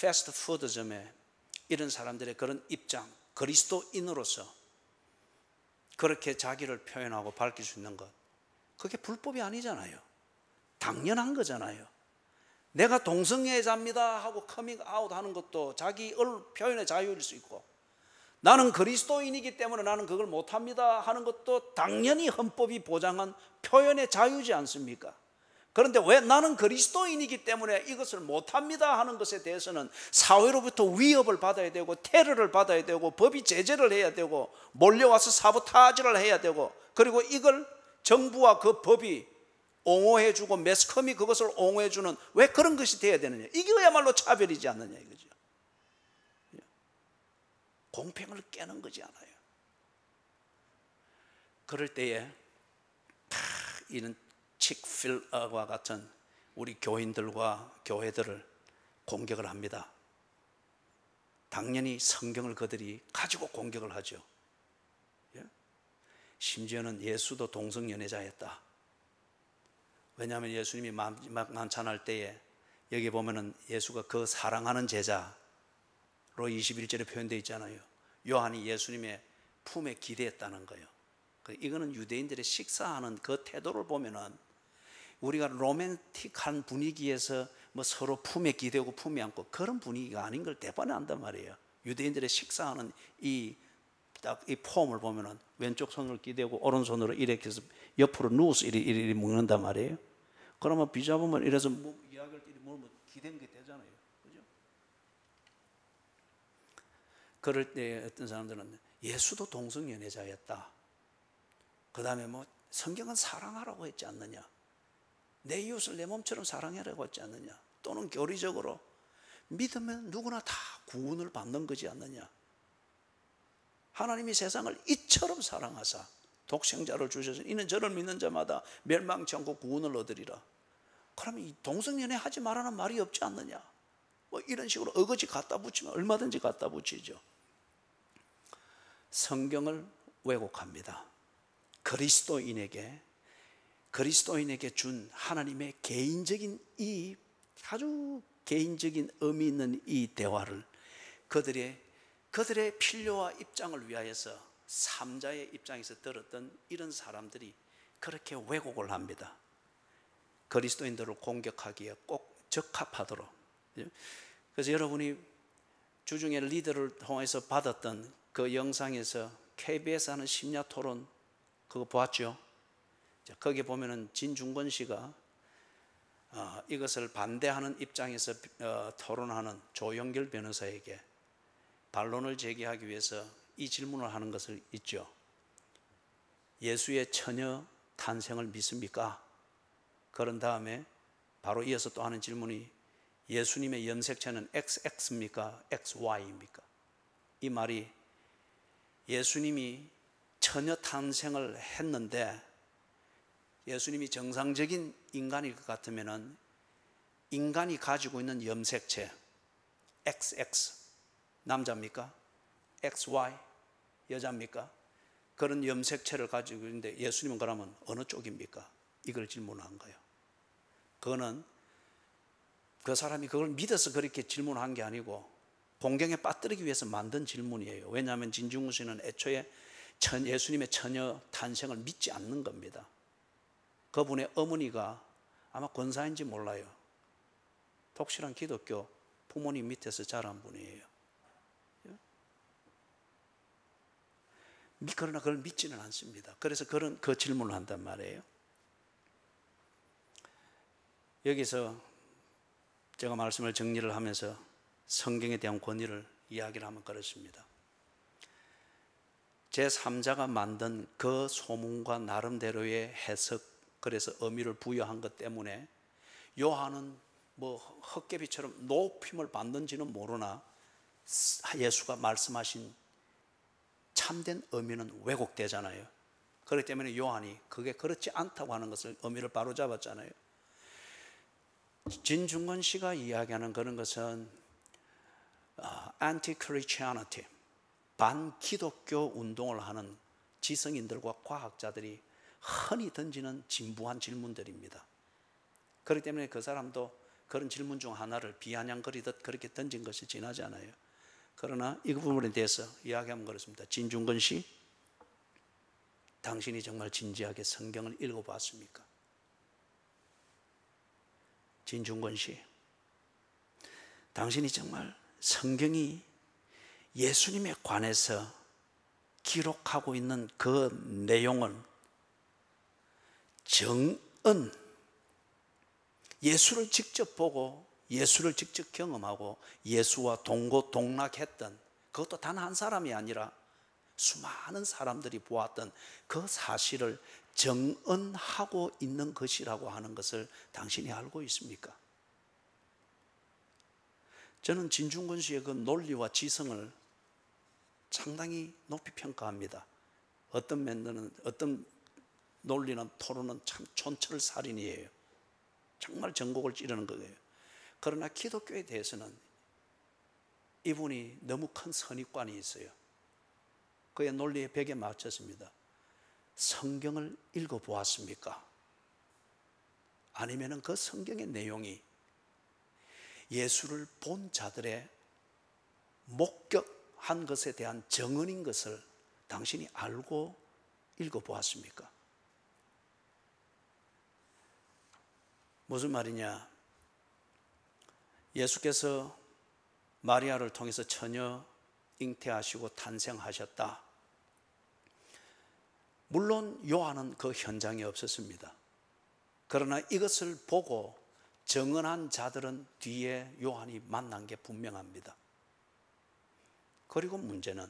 A: 패스트푸드점에 이런 사람들의 그런 입장, 그리스도인으로서 그렇게 자기를 표현하고 밝힐 수 있는 것, 그게 불법이 아니잖아요. 당연한 거잖아요. 내가 동성애자입니다 하고 커밍아웃 하는 것도 자기 표현의 자유일 수 있고, 나는 그리스도인이기 때문에 나는 그걸 못합니다 하는 것도 당연히 헌법이 보장한 표현의 자유지 않습니까? 그런데 왜 나는 그리스도인이기 때문에 이것을 못합니다 하는 것에 대해서는 사회로부터 위협을 받아야 되고 테러를 받아야 되고 법이 제재를 해야 되고 몰려와서 사보타지를 해야 되고, 그리고 이걸 정부와 그 법이 옹호해주고 매스컴이 그것을 옹호해주는, 왜 그런 것이 돼야 되느냐. 이게야말로 차별이지 않느냐 이거죠. 공평을 깨는 거지 않아요. 그럴 때에 이런 치크필아와 같은 우리 교인들과 교회들을 공격을 합니다. 당연히 성경을 그들이 가지고 공격을 하죠. 심지어는 예수도 동성연애자였다. 왜냐하면 예수님이 마지막 만찬할 때에 여기 보면은 예수가 그 사랑하는 제자로 21절에 표현되어 있잖아요. 요한이 예수님의 품에 기대했다는 거예요. 이거는 유대인들의 식사하는 그 태도를 보면은 우리가 로맨틱한 분위기에서 뭐 서로 품에 기대고 품에 안고 그런 분위기가 아닌 걸 대번에 안단 말이에요. 유대인들의 식사하는 이 폼을 보면은 왼쪽 손을 기대고 오른손으로 이렇게 해서 옆으로 누워서 이리 먹는단 말이에요. 그러면 비잡으면 이래서 뭐 이야기할 때 뭐 기댄 게 되잖아요. 그죠? 그럴 때 어떤 사람들은 예수도 동성연애자였다. 그 다음에 뭐 성경은 사랑하라고 했지 않느냐, 내 이웃을 내 몸처럼 사랑하라고 했지 않느냐, 또는 교리적으로 믿으면 누구나 다 구원을 받는 거지 않느냐. 하나님이 세상을 이처럼 사랑하사 독생자를 주셔서 이는 저를 믿는 자마다 멸망치 않고 구원을 얻으리라. 그러면 이 동성연애 하지 말라는 말이 없지 않느냐. 뭐 이런 식으로 어거지 갖다 붙이면 얼마든지 갖다 붙이죠. 성경을 왜곡합니다. 그리스도인에게 준 하나님의 개인적인 이 아주 개인적인 의미 있는 이 대화를 그들의 필요와 입장을 위하여서 삼자의 입장에서 들었던 이런 사람들이 그렇게 왜곡을 합니다. 그리스도인들을 공격하기에 꼭 적합하도록. 그래서 여러분이 주중에 리더를 통해서 받았던 그 영상에서 KBS 하는 심야 토론 그거 보았죠? 거기 보면은 진중권 씨가 이것을 반대하는 입장에서 토론하는 조영결 변호사에게 반론을 제기하기 위해서 이 질문을 하는 것을 있죠. 예수의 처녀 탄생을 믿습니까? 그런 다음에 바로 이어서 또 하는 질문이 예수님의 염색체는 XX입니까? XY입니까? 이 말이 예수님이 처녀 탄생을 했는데 예수님이 정상적인 인간일 것 같으면은 인간이 가지고 있는 염색체 XX 남자입니까? XY 여자입니까? 그런 염색체를 가지고 있는데 예수님은 그러면 어느 쪽입니까? 이걸 질문한 거예요. 그거는 그 사람이 그걸 믿어서 그렇게 질문한 게 아니고 공경에 빠뜨리기 위해서 만든 질문이에요. 왜냐하면 진중훈 씨는 애초에 예수님의 처녀 탄생을 믿지 않는 겁니다. 그분의 어머니가 아마 권사인지 몰라요. 독실한 기독교 부모님 밑에서 자란 분이에요. 그러나 그걸 믿지는 않습니다. 그래서 그 질문을 한단 말이에요. 여기서 제가 말씀을 정리를 하면서 성경에 대한 권위를 이야기를 하면 그렇습니다. 제3자가 만든 그 소문과 나름대로의 해석, 그래서 의미를 부여한 것 때문에 요한은 뭐 헛개비처럼 높임을 받는지는 모르나 예수가 말씀하신 참된 의미는 왜곡되잖아요. 그렇기 때문에 요한이 그게 그렇지 않다고 하는 것을 의미를 바로잡았잖아요. 진중권 씨가 이야기하는 그런 것은 anti-Christianity, 반기독교 운동을 하는 지성인들과 과학자들이 흔히 던지는 진부한 질문들입니다. 그렇기 때문에 그 사람도 그런 질문 중 하나를 비아냥거리듯 그렇게 던진 것이 지나지 않아요. 그러나 이 부분에 대해서 이야기하면 그렇습니다. 진중권 씨, 당신이 정말 진지하게 성경을 읽어봤습니까? 진중권 씨, 당신이 정말 성경이 예수님에 관해서 기록하고 있는 그 내용을 정은 예수를 직접 보고 예수를 직접 경험하고 예수와 동고동락했던, 그것도 단 한 사람이 아니라 수많은 사람들이 보았던 그 사실을 정언하고 있는 것이라고 하는 것을 당신이 알고 있습니까? 저는 진중권 씨의 그 논리와 지성을 상당히 높이 평가합니다. 어떤 면들은, 어떤 논리는 토론은 참 촌철살인이에요. 정말 전곡을 찌르는 거예요. 그러나 기독교에 대해서는 이분이 너무 큰 선입관이 있어요. 그의 논리의 벽에 맞췄습니다. 성경을 읽어보았습니까? 아니면 그 성경의 내용이 예수를 본 자들의 목격한 것에 대한 정언인 것을 당신이 알고 읽어보았습니까? 무슨 말이냐? 예수께서 마리아를 통해서 처녀 잉태하시고 탄생하셨다. 물론 요한은 그 현장에 없었습니다. 그러나 이것을 보고 정언한 자들은 뒤에 요한이 만난 게 분명합니다. 그리고 문제는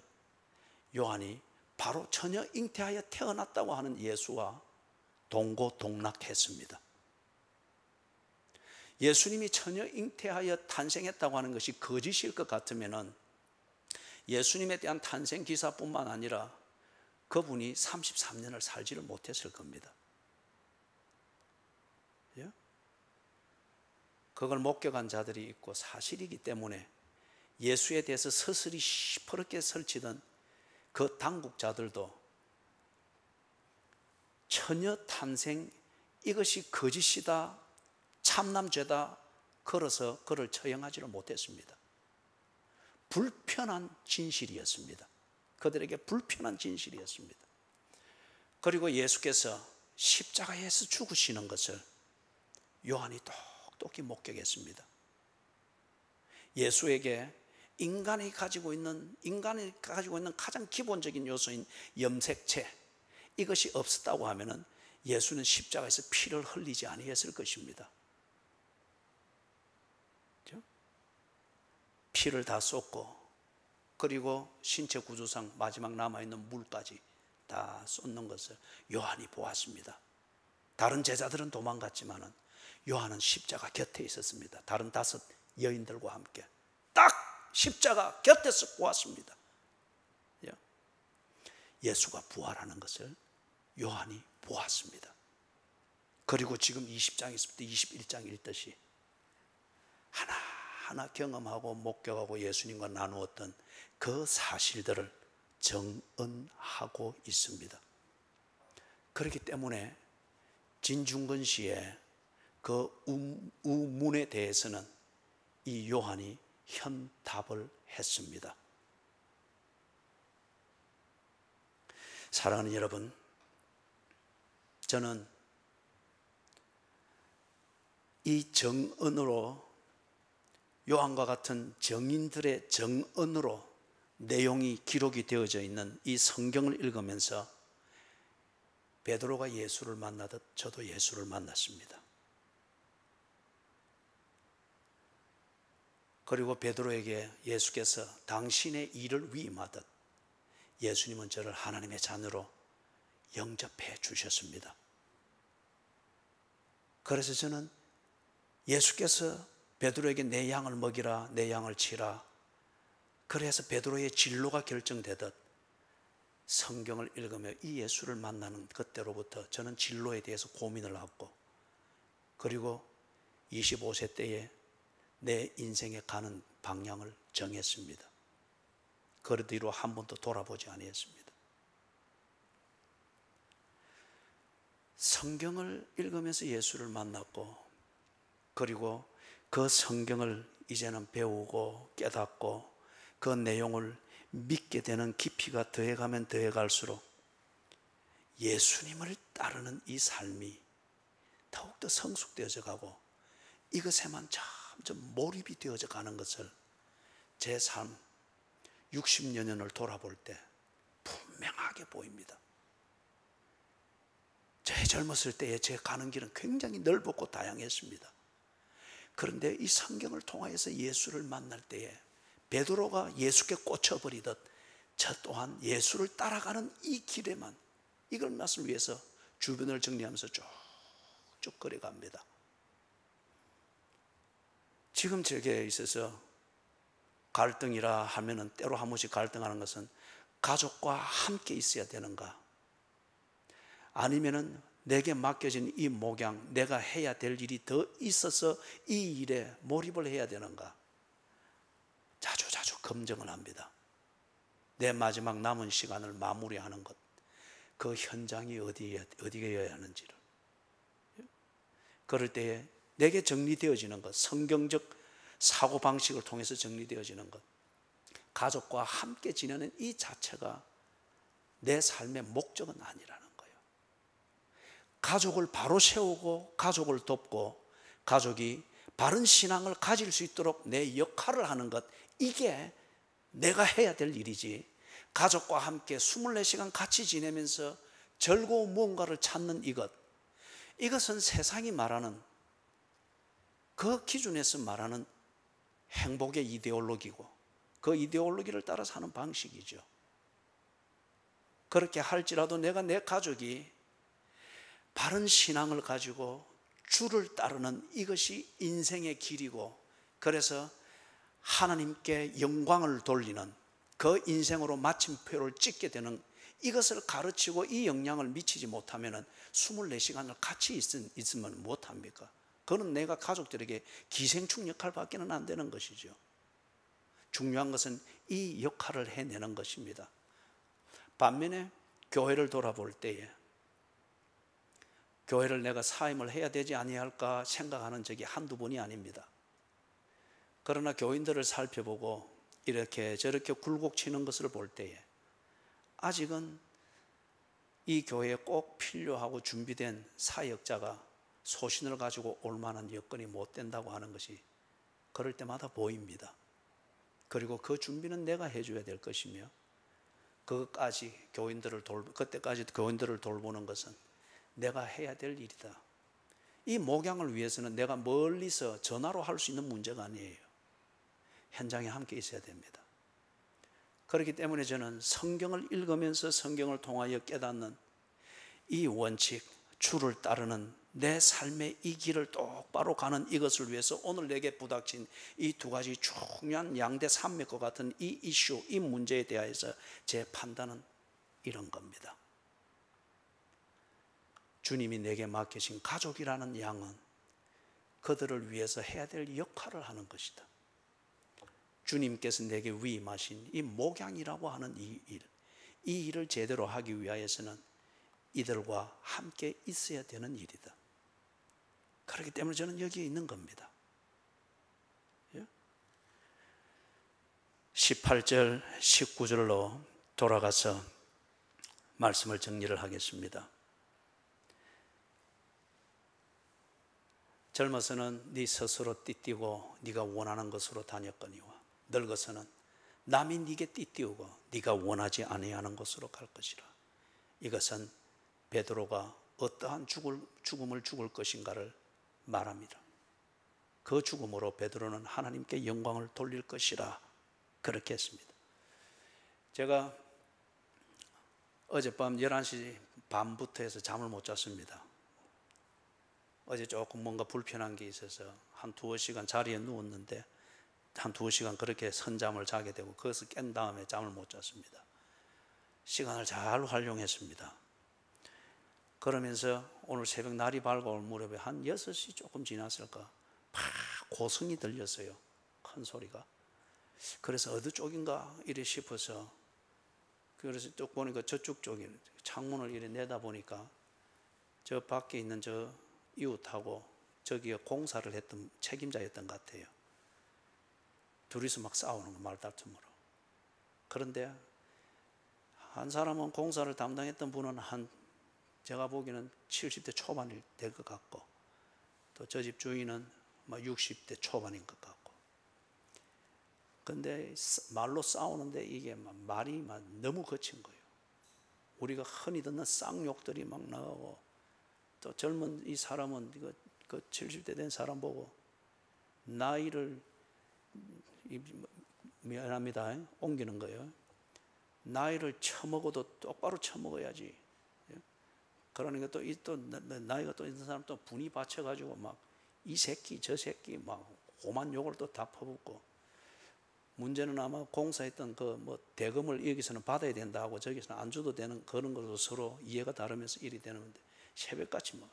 A: 요한이 바로 처녀 잉태하여 태어났다고 하는 예수와 동고동락했습니다. 예수님이 처녀 잉태하여 탄생했다고 하는 것이 거짓일 것 같으면 예수님에 대한 탄생 기사뿐만 아니라 그분이 33년을 살지를 못했을 겁니다. 그걸 목격한 자들이 있고 사실이기 때문에 예수에 대해서 서슬이 시퍼렇게 설치던 그 당국자들도 처녀 탄생 이것이 거짓이다, 참남죄다 걸어서 그를 처형하지를 못했습니다. 불편한 진실이었습니다. 그들에게 불편한 진실이었습니다. 그리고 예수께서 십자가에서 죽으시는 것을 요한이 똑똑히 목격했습니다. 예수에게 인간이 가지고 있는 가장 기본적인 요소인 염색체, 이것이 없었다고 하면은 예수는 십자가에서 피를 흘리지 아니했을 것입니다. 피를 다 쏟고 그리고 신체 구조상 마지막 남아있는 물까지 다 쏟는 것을 요한이 보았습니다. 다른 제자들은 도망갔지만은 요한은 십자가 곁에 있었습니다. 다른 5 여인들과 함께 딱 십자가 곁에서 보았습니다. 예수가 부활하는 것을 요한이 보았습니다. 그리고 지금 20장에서부터 21장 읽듯이 하나하나 경험하고 목격하고 예수님과 나누었던 그 사실들을 정언하고 있습니다. 그렇기 때문에 진중권 씨의 그 우문에 대해서는 이 요한이 현답을 했습니다. 사랑하는 여러분, 저는 이 정언으로, 요한과 같은 정인들의 정언으로 내용이 기록이 되어져 있는 이 성경을 읽으면서 베드로가 예수를 만나듯 저도 예수를 만났습니다. 그리고 베드로에게 예수께서 당신의 일을 위임하듯 예수님은 저를 하나님의 자녀로 영접해 주셨습니다. 그래서 저는 예수께서 베드로에게 내 양을 먹이라, 내 양을 치라, 그래서 베드로의 진로가 결정되듯 성경을 읽으며 이 예수를 만나는 그때로부터 저는 진로에 대해서 고민을 하고, 그리고 25세 때에 내 인생에 가는 방향을 정했습니다. 그 뒤로 한 번도 돌아보지 아니했습니다. 성경을 읽으면서 예수를 만났고, 그리고 그 성경을 이제는 배우고 깨닫고 그 내용을 믿게 되는 깊이가 더해가면 더해갈수록 예수님을 따르는 이 삶이 더욱더 성숙되어져 가고 이것에만 점점 몰입이 되어져 가는 것을 제 삶 60여 년을 돌아볼 때 분명하게 보입니다. 제 젊었을 때에 제 가는 길은 굉장히 넓었고 다양했습니다. 그런데 이 성경을 통하여서 예수를 만날 때에 베드로가 예수께 꽂혀버리듯 저 또한 예수를 따라가는 이 길에만, 이걸 맛을 위해서 주변을 정리하면서 쭉쭉 걸어갑니다. 지금 제게 있어서 갈등이라 하면은 때로 한 번씩 갈등하는 것은 가족과 함께 있어야 되는가, 아니면은 내게 맡겨진 이 목양, 내가 해야 될 일이 더 있어서 이 일에 몰입을 해야 되는가, 자주 검증을 합니다. 내 마지막 남은 시간을 마무리하는 것, 그 현장이 어디여야 하는지를. 그럴 때에 내게 정리되어지는 것, 성경적 사고방식을 통해서 정리되어지는 것, 가족과 함께 지내는 이 자체가 내 삶의 목적은 아니라는 거예요. 가족을 바로 세우고 가족을 돕고 가족이 바른 신앙을 가질 수 있도록 내 역할을 하는 것, 이게 내가 해야 될 일이지, 가족과 함께 24시간 같이 지내면서 즐거운 무언가를 찾는 이것은 세상이 말하는 그 기준에서 말하는 행복의 이데올로기고 그 이데올로기를 따라 사는 방식이죠. 그렇게 할지라도 내가 내 가족이 바른 신앙을 가지고 주를 따르는 이것이 인생의 길이고, 그래서 하나님께 영광을 돌리는 그 인생으로 마침표를 찍게 되는 이것을 가르치고 이 영향을 미치지 못하면 24시간을 같이 있으면 못합니까? 그건 내가 가족들에게 기생충 역할밖에 안 되는 것이죠. 중요한 것은 이 역할을 해내는 것입니다. 반면에 교회를 돌아볼 때에 교회를 내가 사임을 해야 되지 아니할까 생각하는 적이 한두 번이 아닙니다. 그러나 교인들을 살펴보고 이렇게 저렇게 굴곡치는 것을 볼 때에 아직은 이 교회에 꼭 필요하고 준비된 사역자가 소신을 가지고 올 만한 여건이 못 된다고 하는 것이 그럴 때마다 보입니다. 그리고 그 준비는 내가 해줘야 될 것이며, 그때까지 교인들을 돌보는 것은 내가 해야 될 일이다. 이 목양을 위해서는 내가 멀리서 전화로 할 수 있는 문제가 아니에요. 현장에 함께 있어야 됩니다. 그렇기 때문에 저는 성경을 읽으면서 성경을 통하여 깨닫는 이 원칙, 주를 따르는 내 삶의 이 길을 똑바로 가는 이것을 위해서 오늘 내게 부닥친 이 두 가지 중요한 양대 산맥과 같은 이 이슈, 이 문제에 대해서 제 판단은 이런 겁니다. 주님이 내게 맡기신 가족이라는 양은 그들을 위해서 해야 될 역할을 하는 것이다. 주님께서 내게 위임하신 이 목양이라고 하는 이 일을 제대로 하기 위하여서는 이들과 함께 있어야 되는 일이다. 그렇기 때문에 저는 여기에 있는 겁니다. 18절, 19절로 돌아가서 말씀을 정리를 하겠습니다. 젊어서는 네 스스로 띠띠고 네가 원하는 것으로 다녔거니와 늙어서는 남이 네게 띠띠우고 네가 원하지 아니하는 곳으로 갈 것이라. 이것은 베드로가 어떠한 죽음을 죽을 것인가를 말합니다. 그 죽음으로 베드로는 하나님께 영광을 돌릴 것이라 그렇게 했습니다. 제가 어젯밤 11시 반부터 해서 잠을 못 잤습니다. 어제 조금 뭔가 불편한 게 있어서 한 두어 시간 자리에 누웠는데 한 두어 시간 그렇게 선잠을 자게 되고 거기서 깬 다음에 잠을 못 잤습니다. 시간을 잘 활용했습니다. 그러면서 오늘 새벽 날이 밝아올 무렵에 한 6시 조금 지났을까 막 고성이 들렸어요. 큰 소리가. 그래서 어느 쪽인가 이래 싶어서 그래서 쭉 보니까 저쪽 쪽에 창문을 이래 내다보니까 저 밖에 있는 저 이웃하고 저기에 공사를 했던 책임자였던 것 같아요. 둘이서 막 싸우는 거 말다툼으로. 그런데 한 사람은 공사를 담당했던 분은 제가 보기에는 70대 초반이 될 것 같고 또 저 집 주인은 60대 초반인 것 같고. 근데 말로 싸우는데 이게 말이 너무 거친 거예요. 우리가 흔히 듣는 쌍욕들이 막 나오고 또 젊은 이 사람은 그 70대 된 사람 보고 나이를 미안합니다 옮기는 거예요. 나이를 처먹어도 똑바로 처먹어야지. 그러니까 또 나이가 또 있는 사람 또 분이 받쳐가지고 막 이 새끼 저 새끼 막 오만 욕을 또 다 퍼붓고. 문제는 아마 공사했던 그 대금을 여기서는 받아야 된다 하고 저기서는 안 줘도 되는 그런 걸로 서로 이해가 다르면서 일이 되는 건데 새벽같이 뭐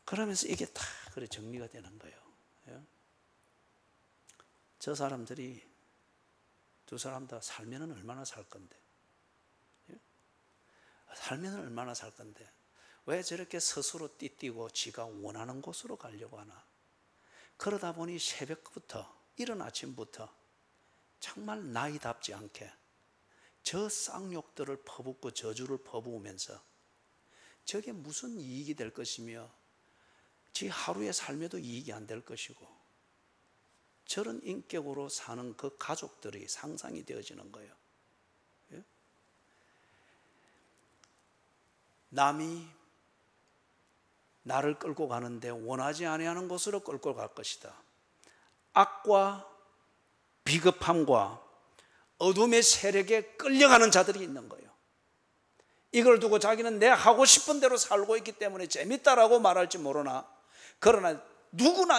A: 그러면서 이게 다 그래 정리가 되는 거예요. 예? 저 사람들이 두 사람 다 살면은 얼마나 살 건데, 예? 살면은 얼마나 살 건데 왜 저렇게 스스로 띠띠고 지가 원하는 곳으로 가려고 하나? 그러다 보니 새벽부터 이른 아침부터 정말 나이답지 않게 저 쌍욕들을 퍼붓고 저주를 퍼부으면서 저게 무슨 이익이 될 것이며 지 하루의 삶에도 이익이 안 될 것이고 저런 인격으로 사는 그 가족들이 상상이 되어지는 거예요. 예? 남이 나를 끌고 가는데 원하지 아니하는 곳으로 끌고 갈 것이다. 악과 비겁함과 어둠의 세력에 끌려가는 자들이 있는 거예요. 이걸 두고 자기는 내 하고 싶은 대로 살고 있기 때문에 재밌다라고 말할지 모르나 그러나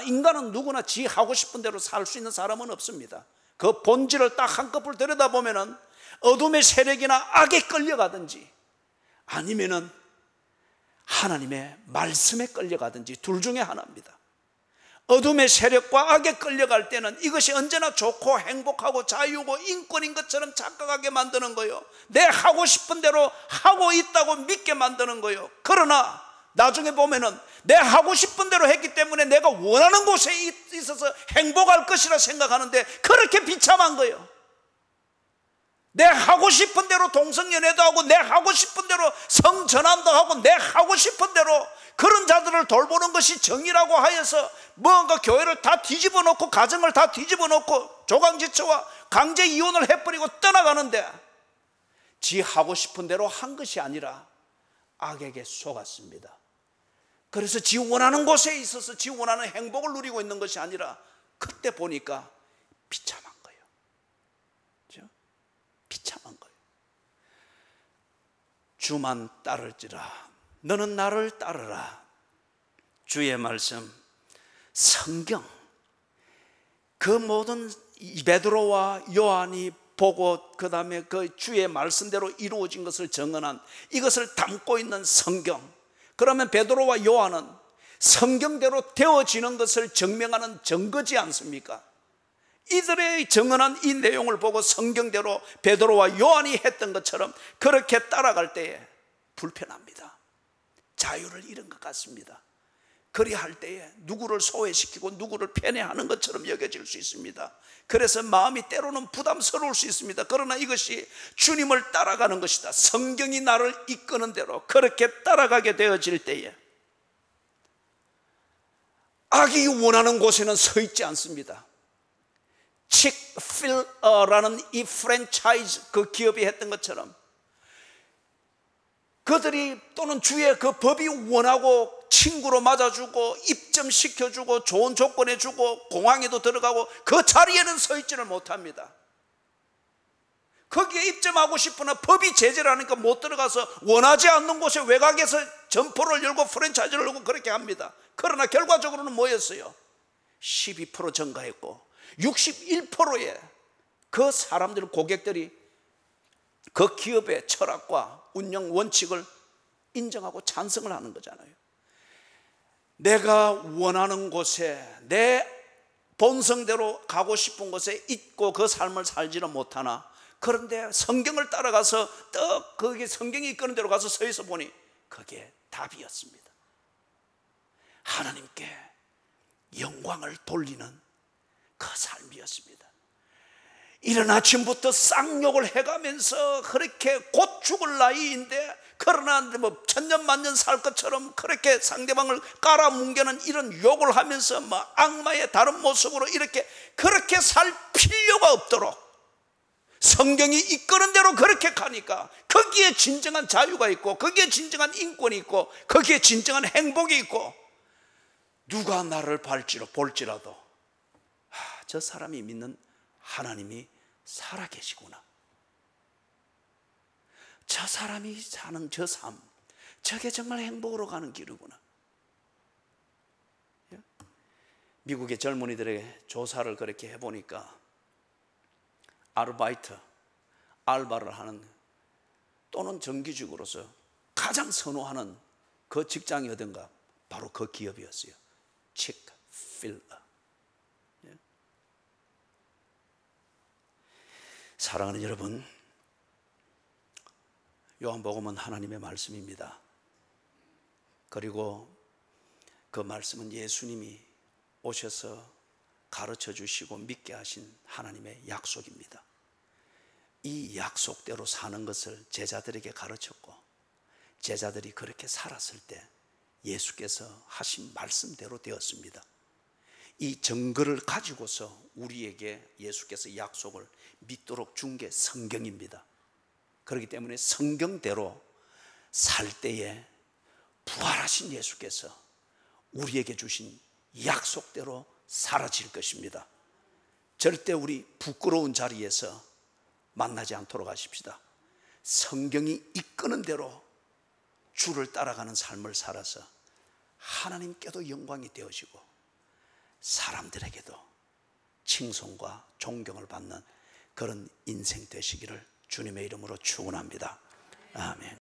A: 인간은 누구나 지 하고 싶은 대로 살 수 있는 사람은 없습니다. 그 본질을 딱 한꺼풀 들여다보면은 어둠의 세력이나 악에 끌려가든지 아니면은 하나님의 말씀에 끌려가든지 둘 중에 하나입니다. 어둠의 세력과 악에 끌려갈 때는 이것이 언제나 좋고 행복하고 자유고 인권인 것처럼 착각하게 만드는 거예요. 내 하고 싶은 대로 하고 있다고 믿게 만드는 거예요. 그러나 나중에 보면은 내 하고 싶은 대로 했기 때문에 내가 원하는 곳에 있어서 행복할 것이라 생각하는데 그렇게 비참한 거예요. 내 하고 싶은 대로 동성연애도 하고 내 하고 싶은 대로 성전환도 하고 내 하고 싶은 대로 그런 자들을 돌보는 것이 정의라고 하여서 뭔가 교회를 다 뒤집어 놓고 가정을 다 뒤집어 놓고 조강지처와 강제 이혼을 해버리고 떠나가는데 지 하고 싶은 대로 한 것이 아니라 악에게 속았습니다. 그래서 지 원하는 곳에 있어서 지 원하는 행복을 누리고 있는 것이 아니라 그때 보니까 비참한 거예요. 그렇죠? 비참한 거예요. 주만 따를지라 너는 나를 따르라. 주의 말씀, 성경, 그 모든 베드로와 요한이 보고 그 다음에 그 주의 말씀대로 이루어진 것을 정언한 이것을 담고 있는 성경. 그러면 베드로와 요한은 성경대로 되어지는 것을 증명하는 증거지 않습니까? 이들의 정언한 이 내용을 보고 성경대로 베드로와 요한이 했던 것처럼 그렇게 따라갈 때에 불편합니다. 자유를 잃은 것 같습니다. 그리할 때에 누구를 소외시키고 누구를 편애하는 것처럼 여겨질 수 있습니다. 그래서 마음이 때로는 부담스러울 수 있습니다. 그러나 이것이 주님을 따라가는 것이다. 성경이 나를 이끄는 대로 그렇게 따라가게 되어질 때에 악이 원하는 곳에는 서 있지 않습니다. 칙필라는 이 프랜차이즈 그 기업이 했던 것처럼 그들이 또는 주의 그 법이 원하고 친구로 맞아주고 입점시켜주고 좋은 조건해 주고 공항에도 들어가고 그 자리에는 서 있지를 못합니다. 거기에 입점하고 싶으나 법이 제재를 하니까 못 들어가서 원하지 않는 곳에 외곽에서 점포를 열고 프랜차이즈를 열고 그렇게 합니다. 그러나 결과적으로는 뭐였어요? 12% 증가했고 61%의 그 사람들 고객들이 그 기업의 철학과 운영 원칙을 인정하고 찬성을 하는 거잖아요. 내가 원하는 곳에 내 본성대로 가고 싶은 곳에 있고 그 삶을 살지는 못하나 그런데 성경을 따라가서 떡 거기 성경이 이끄는 대로 가서 서 있어 보니 그게 답이었습니다. 하나님께 영광을 돌리는 그 삶이었습니다. 이른 아침부터 쌍욕을 해가면서 그렇게 곧 죽을 나이인데 그러나 뭐 천년만년 살 것처럼 그렇게 상대방을 깔아뭉개는 이런 욕을 하면서 뭐 악마의 다른 모습으로 이렇게 그렇게 살 필요가 없도록 성경이 이끄는 대로 그렇게 가니까 거기에 진정한 자유가 있고 거기에 진정한 인권이 있고 거기에 진정한 행복이 있고 누가 나를 볼지라도 저 사람이 믿는 하나님이 살아계시구나. 저 사람이 사는 저 삶, 저게 정말 행복으로 가는 길이구나. 미국의 젊은이들에게 조사를 그렇게 해보니까 아르바이트, 알바를 하는 또는 정규직으로서 가장 선호하는 그 직장이 어딘가? 바로 그 기업이었어요. 칙필라. 사랑하는 여러분, 요한복음은 하나님의 말씀입니다. 그리고 그 말씀은 예수님이 오셔서 가르쳐 주시고 믿게 하신 하나님의 약속입니다. 이 약속대로 사는 것을 제자들에게 가르쳤고 제자들이 그렇게 살았을 때 예수께서 하신 말씀대로 되었습니다. 이 증거를 가지고서 우리에게 예수께서 약속을 믿도록 준 게 성경입니다. 그렇기 때문에 성경대로 살 때에 부활하신 예수께서 우리에게 주신 약속대로 사라질 것입니다. 절대 우리 부끄러운 자리에서 만나지 않도록 하십시다. 성경이 이끄는 대로 주를 따라가는 삶을 살아서 하나님께도 영광이 되어지고 사람들에게도 칭송과 존경을 받는 그런 인생 되시기를 주님의 이름으로 축원합니다. 아멘.